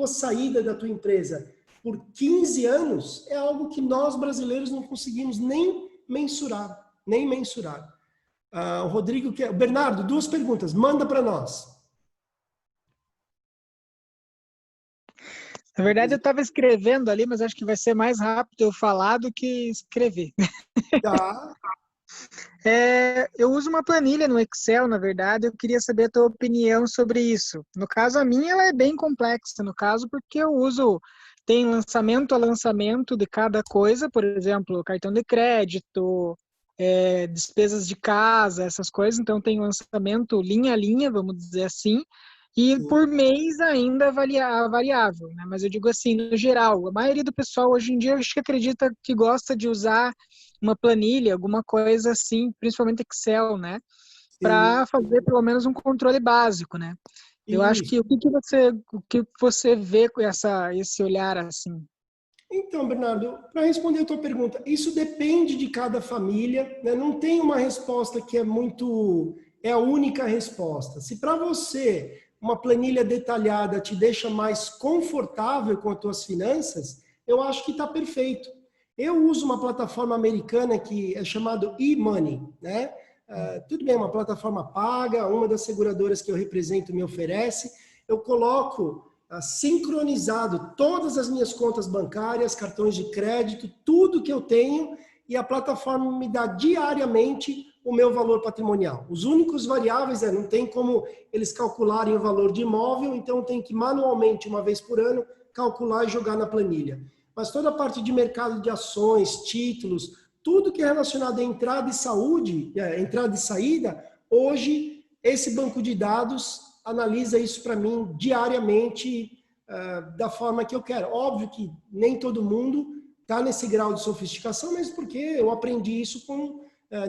saída da tua empresa por 15 anos é algo que nós brasileiros não conseguimos nem mensurar. Nem mensurar. O Rodrigo quer... Bernardo, 2 perguntas. Manda para nós. Na verdade, eu estava escrevendo ali, mas acho que vai ser mais rápido eu falar do que escrever. Tá. Eu uso uma planilha no Excel, na verdade, eu queria saber a tua opinião sobre isso. No caso, a minha ela é bem complexa, no caso, porque eu uso, tem lançamento a lançamento de cada coisa, por exemplo, cartão de crédito, despesas de casa, essas coisas, então tem lançamento linha a linha, vamos dizer assim, e por mês ainda variável, né? Mas eu digo assim, no geral, a maioria do pessoal hoje em dia eu acho que acredita que gosta de usar uma planilha, alguma coisa assim, principalmente Excel, né? Para fazer pelo menos um controle básico, né? Eu acho Isso. que o que você vê com esse olhar assim? Então, Bernardo, para responder a tua pergunta, isso depende de cada família, né? Não tem uma resposta que é a única resposta. Se para você uma planilha detalhada te deixa mais confortável com as tuas finanças, eu acho que está perfeito. Eu uso uma plataforma americana que é chamada eMoney, né? Tudo bem, uma plataforma paga, uma das seguradoras que eu represento me oferece. Eu coloco sincronizado todas as minhas contas bancárias, cartões de crédito, tudo que eu tenho, e a plataforma me dá diariamente o meu valor patrimonial. Os únicos variáveis não tem como eles calcularem o valor de imóvel, então tem que manualmente, uma vez por ano, calcular e jogar na planilha. Mas toda a parte de mercado de ações, títulos, tudo que é relacionado à entrada e saída, hoje esse banco de dados analisa isso para mim diariamente da forma que eu quero. Óbvio que nem todo mundo está nesse grau de sofisticação, mas porque eu aprendi isso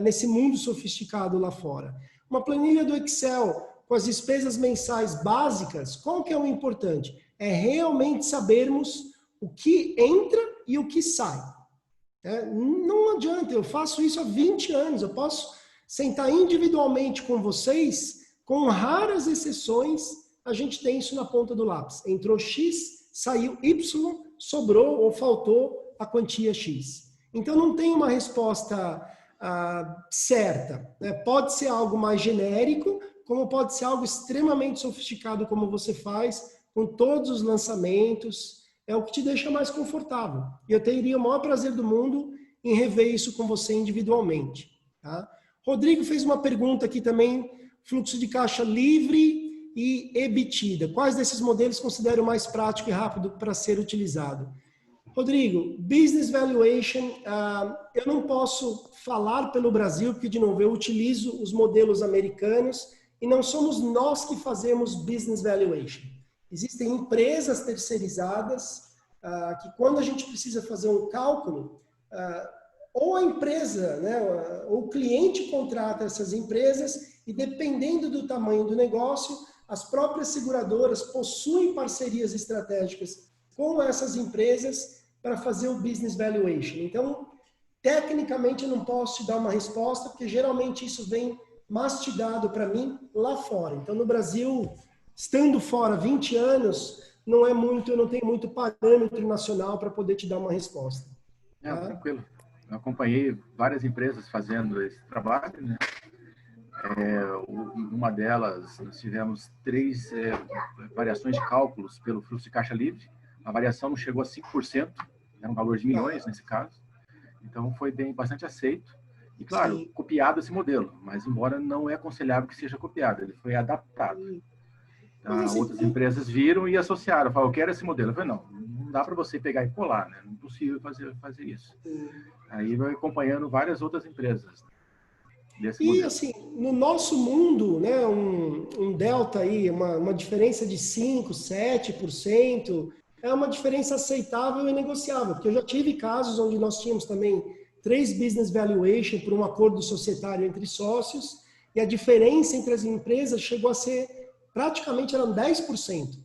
nesse mundo sofisticado lá fora. Uma planilha do Excel com as despesas mensais básicas, qual que é o importante? É realmente sabermos o que entra e o que sai. Não adianta, eu faço isso há 20 anos, eu posso sentar individualmente com vocês, com raras exceções, a gente tem isso na ponta do lápis. Entrou X, saiu Y, sobrou ou faltou a quantia X. Então não tem uma resposta certa. Né? Pode ser algo mais genérico, como pode ser algo extremamente sofisticado, como você faz, com todos os lançamentos. É o que te deixa mais confortável. E eu teria o maior prazer do mundo em rever isso com você individualmente. Tá? Rodrigo fez uma pergunta aqui também, fluxo de caixa livre e EBITDA. Quais desses modelos considero mais prático e rápido para ser utilizado? Rodrigo, Business Valuation, eu não posso falar pelo Brasil, porque, de novo, eu utilizo os modelos americanos e não somos nós que fazemos Business Valuation. Existem empresas terceirizadas que, quando a gente precisa fazer um cálculo, ou a empresa, né, ou o cliente contrata essas empresas e, dependendo do tamanho do negócio, as próprias seguradoras possuem parcerias estratégicas com essas empresas para fazer o business valuation. Então, tecnicamente, eu não posso te dar uma resposta, porque geralmente isso vem mastigado para mim lá fora. Então, no Brasil, estando fora 20 anos, eu não tenho muito parâmetro nacional para poder te dar uma resposta. Tá? Tranquilo. Eu acompanhei várias empresas fazendo esse trabalho, né? Uma delas, nós tivemos 3 variações de cálculos pelo fluxo de caixa livre. A variação não chegou a 5%, era um valor de milhões nesse caso. Então, foi bastante aceito. E, claro, sim, copiado esse modelo, mas embora não é aconselhável que seja copiado, ele foi adaptado. Então, assim, outras empresas viram e associaram, falaram, eu quero esse modelo. Eu falei, não dá para você pegar e colar, né? Não é possível fazer isso. Aí vai acompanhando várias outras empresas. E assim, no nosso mundo, né, um delta aí, uma diferença de 5%, 7%, é uma diferença aceitável e negociável, porque eu já tive casos onde nós tínhamos também 3 business valuation por um acordo societário entre sócios, e a diferença entre as empresas chegou a ser, praticamente eram 10%.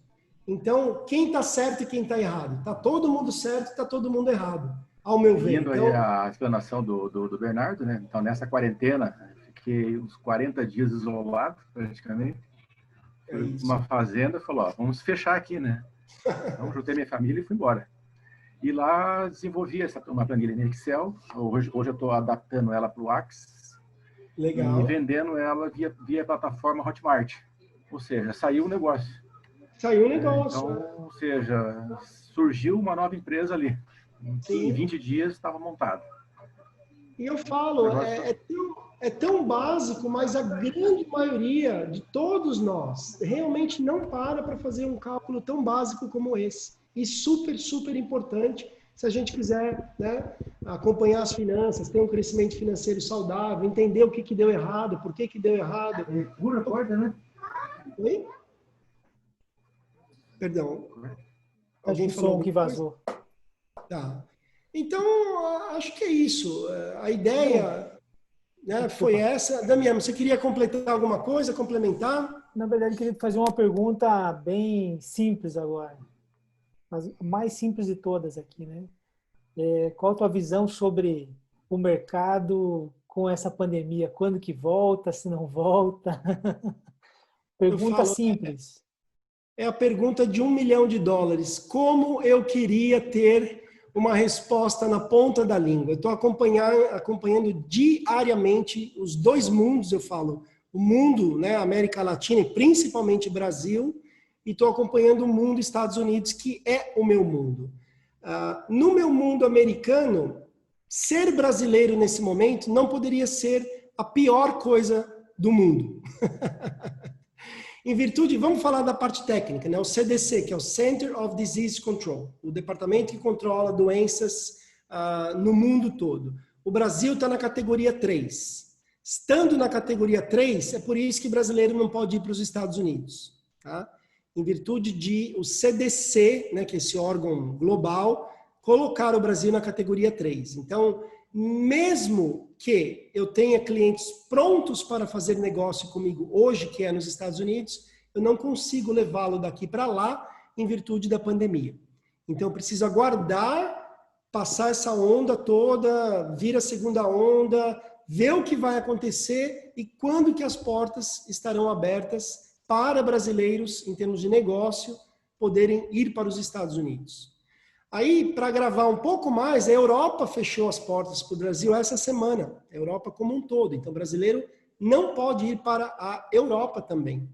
Então, quem está certo e quem está errado? Está todo mundo certo e está todo mundo errado, ao meu ver. Então, aí a explanação do Bernardo, né? Então, nessa quarentena, fiquei uns 40 dias isolado, praticamente. Fui uma fazenda e falou, vamos fechar aqui, né? Então, juntei minha família e fui embora. E lá desenvolvi uma planilha em Excel. Hoje eu estou adaptando ela para o Axis. Legal. E vendendo ela via plataforma Hotmart. Ou seja, saiu o negócio. Saiu o negócio. Então, ou seja, surgiu uma nova empresa ali. Em 20 dias estava montado. E eu falo, é tão básico, mas a grande maioria de todos nós realmente não para fazer um cálculo tão básico como esse. E super, super importante. se a gente quiser, né, acompanhar as finanças, ter um crescimento financeiro saudável, entender o que deu errado, por que deu errado. Pura corda, né? Oi? Perdão. Alguém falou que vazou. Tá. Então, acho que é isso. A ideia, né, foi essa. Damiano, você queria completar alguma coisa, complementar? Na verdade, eu queria fazer uma pergunta bem simples agora. A mais simples de todas aqui, né? Qual a tua visão sobre o mercado com essa pandemia? Quando que volta, se não volta? Pergunta simples. É a pergunta de $1 milhão. Como eu queria ter uma resposta na ponta da língua? Eu estou acompanhando diariamente os dois mundos, eu falo. O mundo, né, América Latina e principalmente Brasil, e estou acompanhando o mundo Estados Unidos, que é o meu mundo. No meu mundo americano, ser brasileiro nesse momento não poderia ser a pior coisa do mundo. Em virtude, vamos falar da parte técnica, né? O CDC, que é o Center of Disease Control, o departamento que controla doenças no mundo todo. O Brasil está na categoria 3. Estando na categoria 3, é por isso que brasileiro não pode ir para os Estados Unidos, tá? Em virtude de o CDC, né, que é esse órgão global, colocar o Brasil na categoria 3. Então, mesmo que eu tenha clientes prontos para fazer negócio comigo hoje, que é nos Estados Unidos, eu não consigo levá-lo daqui para lá em virtude da pandemia. Então, eu preciso aguardar, passar essa onda toda, vir a segunda onda, ver o que vai acontecer e quando que as portas estarão abertas para brasileiros, em termos de negócio, poderem ir para os Estados Unidos. Aí, para gravar um pouco mais, a Europa fechou as portas para o Brasil essa semana, a Europa como um todo. Então, o brasileiro não pode ir para a Europa também.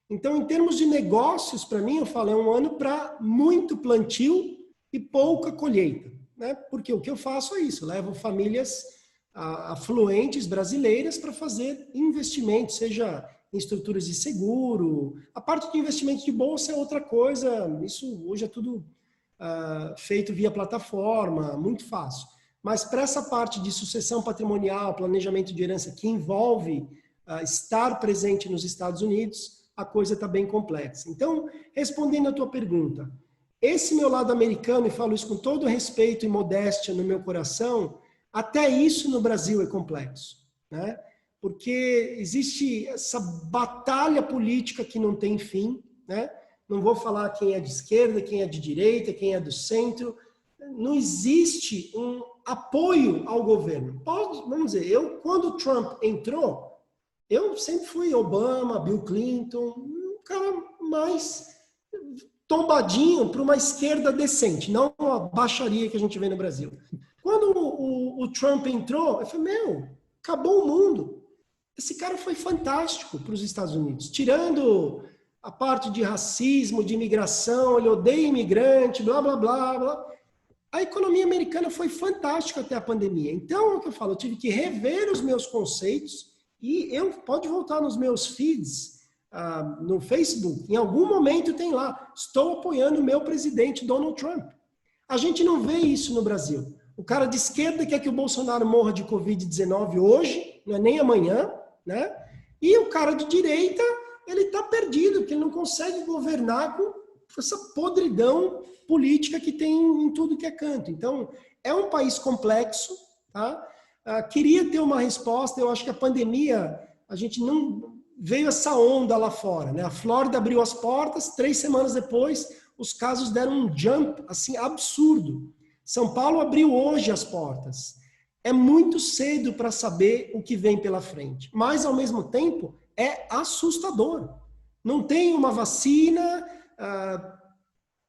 Então, em termos de negócios, para mim, eu falo, é um ano para muito plantio e pouca colheita, né? Porque o que eu faço é isso, eu levo famílias afluentes brasileiras para fazer investimentos, seja em estruturas de seguro. A parte de investimento de bolsa é outra coisa, isso hoje é tudo feito via plataforma, muito fácil. Mas para essa parte de sucessão patrimonial, planejamento de herança que envolve estar presente nos Estados Unidos, a coisa está bem complexa. Então, respondendo a tua pergunta, esse meu lado americano, e falo isso com todo respeito e modéstia no meu coração, até isso no Brasil é complexo, né? Porque existe essa batalha política que não tem fim, né? Não vou falar quem é de esquerda, quem é de direita, quem é do centro. Não existe um apoio ao governo. Vamos dizer, quando o Trump entrou, eu sempre fui Obama, Bill Clinton, um cara mais tombadinho para uma esquerda decente, não uma baixaria que a gente vê no Brasil. Quando o Trump entrou, eu falei, acabou o mundo. Esse cara foi fantástico para os Estados Unidos. Tirando a parte de racismo, de imigração, ele odeia imigrante, blá, blá, blá, blá. A economia americana foi fantástica até a pandemia. Então, é o que eu falo, eu tive que rever os meus conceitos e pode voltar nos meus feeds, no Facebook. Em algum momento tem lá, estou apoiando o meu presidente Donald Trump. A gente não vê isso no Brasil. O cara de esquerda quer que o Bolsonaro morra de Covid-19 hoje, não é nem amanhã, né? E o cara de direita, ele está perdido, porque ele não consegue governar com essa podridão política que tem em tudo que é canto. Então, é um país complexo, tá? Queria ter uma resposta, eu acho que a pandemia, a gente não veio essa onda lá fora, né? A Flórida abriu as portas, 3 semanas depois, os casos deram um jump, assim, absurdo. São Paulo abriu hoje as portas. É muito cedo para saber o que vem pela frente, mas ao mesmo tempo é assustador. Não tem uma vacina,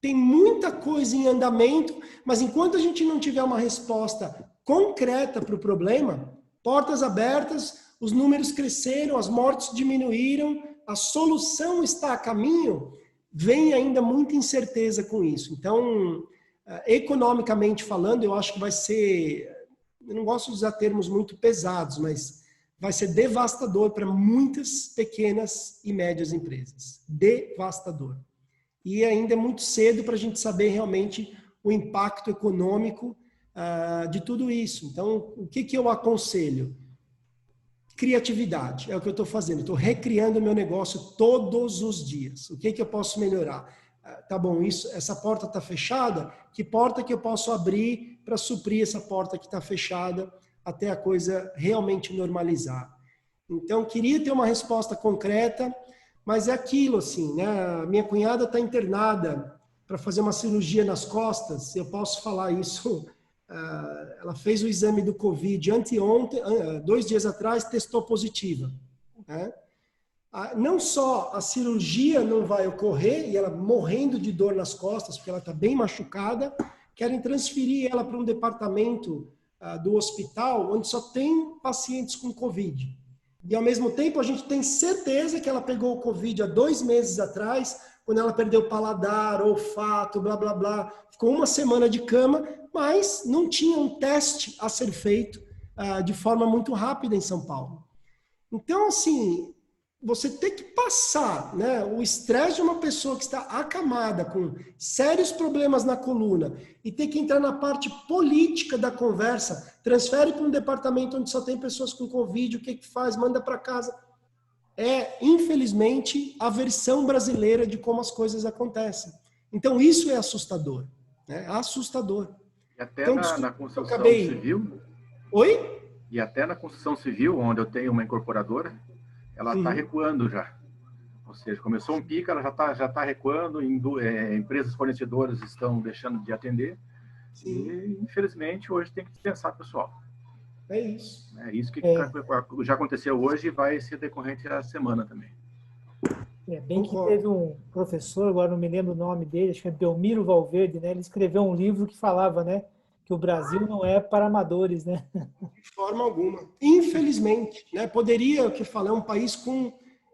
tem muita coisa em andamento, mas enquanto a gente não tiver uma resposta concreta para o problema, portas abertas, os números cresceram, as mortes diminuíram, a solução está a caminho, vem ainda muita incerteza com isso. Então, economicamente falando, eu acho que vai ser, eu não gosto de usar termos muito pesados, mas vai ser devastador para muitas pequenas e médias empresas. Devastador. E ainda é muito cedo para a gente saber realmente o impacto econômico de tudo isso. Então, o que eu aconselho? Criatividade, é o que eu estou fazendo. Estou recriando o meu negócio todos os dias. O que eu posso melhorar? Tá bom, essa porta está fechada, que porta que eu posso abrir para suprir essa porta que está fechada até a coisa realmente normalizar? Então, queria ter uma resposta concreta, mas é aquilo, assim, né? Minha cunhada está internada para fazer uma cirurgia nas costas, eu posso falar isso. Ela fez o exame do Covid anteontem, 2 dias atrás, testou positiva, né? Não só a cirurgia não vai ocorrer, e ela morrendo de dor nas costas, porque ela está bem machucada, querem transferir ela para um departamento do hospital, onde só tem pacientes com Covid. E, ao mesmo tempo, a gente tem certeza que ela pegou o Covid há 2 meses atrás, quando ela perdeu o paladar, olfato, blá, blá, blá. Ficou 1 semana de cama, mas não tinha um teste a ser feito de forma muito rápida em São Paulo. Então, assim, você tem que passar, né, o estresse de uma pessoa que está acamada com sérios problemas na coluna e ter que entrar na parte política da conversa, transfere para um departamento onde só tem pessoas com Covid, o que faz? Manda para casa. É, infelizmente, a versão brasileira de como as coisas acontecem. Então, isso é assustador. Né? Assustador. E até então, na construção civil... Oi? E até na construção civil, onde eu tenho uma incorporadora, ela está recuando já. Ou seja, começou um pico, ela já tá recuando, empresas fornecedoras estão deixando de atender. Sim. E, infelizmente, hoje tem que dispensar pessoal. É isso. É isso que já aconteceu hoje e vai ser decorrente a semana também. Bem que teve um professor, agora não me lembro o nome dele, acho que é Belmiro Valverde, né? Ele escreveu um livro que falava, né, que o Brasil não é para amadores, né? De forma alguma. Infelizmente, né? Poderia, é um país com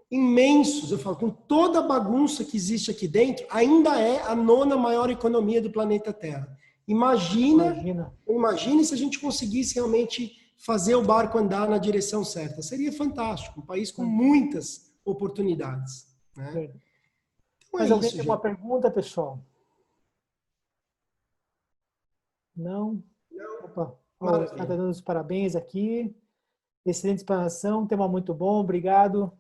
imensos, eu falo, com toda a bagunça que existe aqui dentro, ainda é a 9ª maior economia do planeta Terra. Imagine se a gente conseguisse realmente fazer o barco andar na direção certa. Seria fantástico, um país com muitas oportunidades. Né? Então, mas alguém tem uma pergunta, pessoal? Não? Opa, está dando os parabéns aqui. Excelente explanação, tema muito bom, obrigado.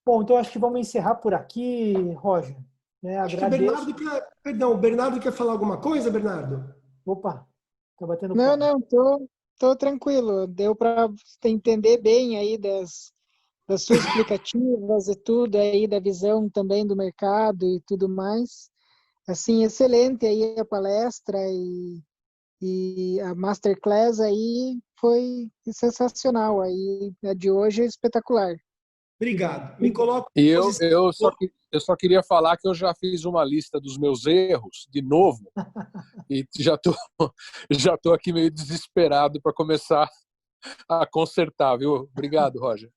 Bom, então acho que vamos encerrar por aqui, Roger. Né? Agradeço. O Bernardo quer falar alguma coisa, Bernardo? Opa, tá batendo palma. Não, tô tranquilo. Deu para entender bem aí das suas explicativas e tudo aí, da visão também do mercado e tudo mais. Assim, excelente aí a palestra e a masterclass aí foi sensacional. Aí a de hoje é espetacular. Obrigado. Me coloco. E eu só queria falar que eu já fiz uma lista dos meus erros de novo e já tô aqui meio desesperado para começar a consertar, viu? Obrigado, Roger.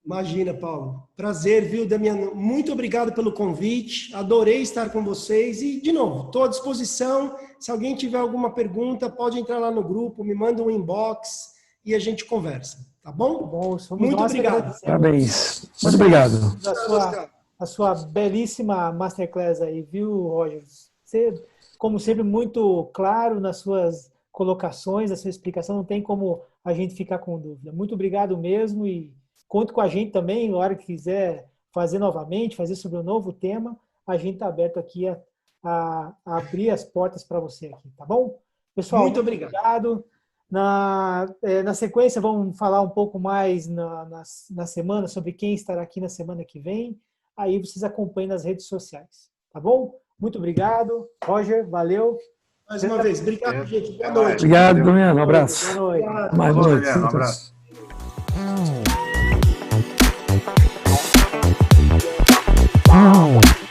Imagina, Paulo. Prazer, viu, Damiano? Muito obrigado pelo convite. Adorei estar com vocês e, de novo, estou à disposição. Se alguém tiver alguma pergunta, pode entrar lá no grupo, me manda um inbox e a gente conversa. Tá bom? Muito obrigado. Parabéns. Muito obrigado. A sua belíssima masterclass aí, viu, Roger? Você, como sempre, muito claro nas suas colocações, na sua explicação, não tem como a gente ficar com dúvida. Muito obrigado mesmo e conte com a gente também, na hora que quiser fazer novamente, fazer sobre um novo tema, a gente está aberto aqui a abrir as portas para você aqui, tá bom? Pessoal, muito obrigado. Na sequência, vamos falar um pouco mais na semana sobre quem estará aqui na semana que vem. Aí vocês acompanhem nas redes sociais, tá bom? Muito obrigado. Roger, valeu. Mais uma vez, obrigado, gente. Boa noite. Obrigado, Damiano. Um abraço. Boa noite. Mais boa noite. Um abraço. Oh.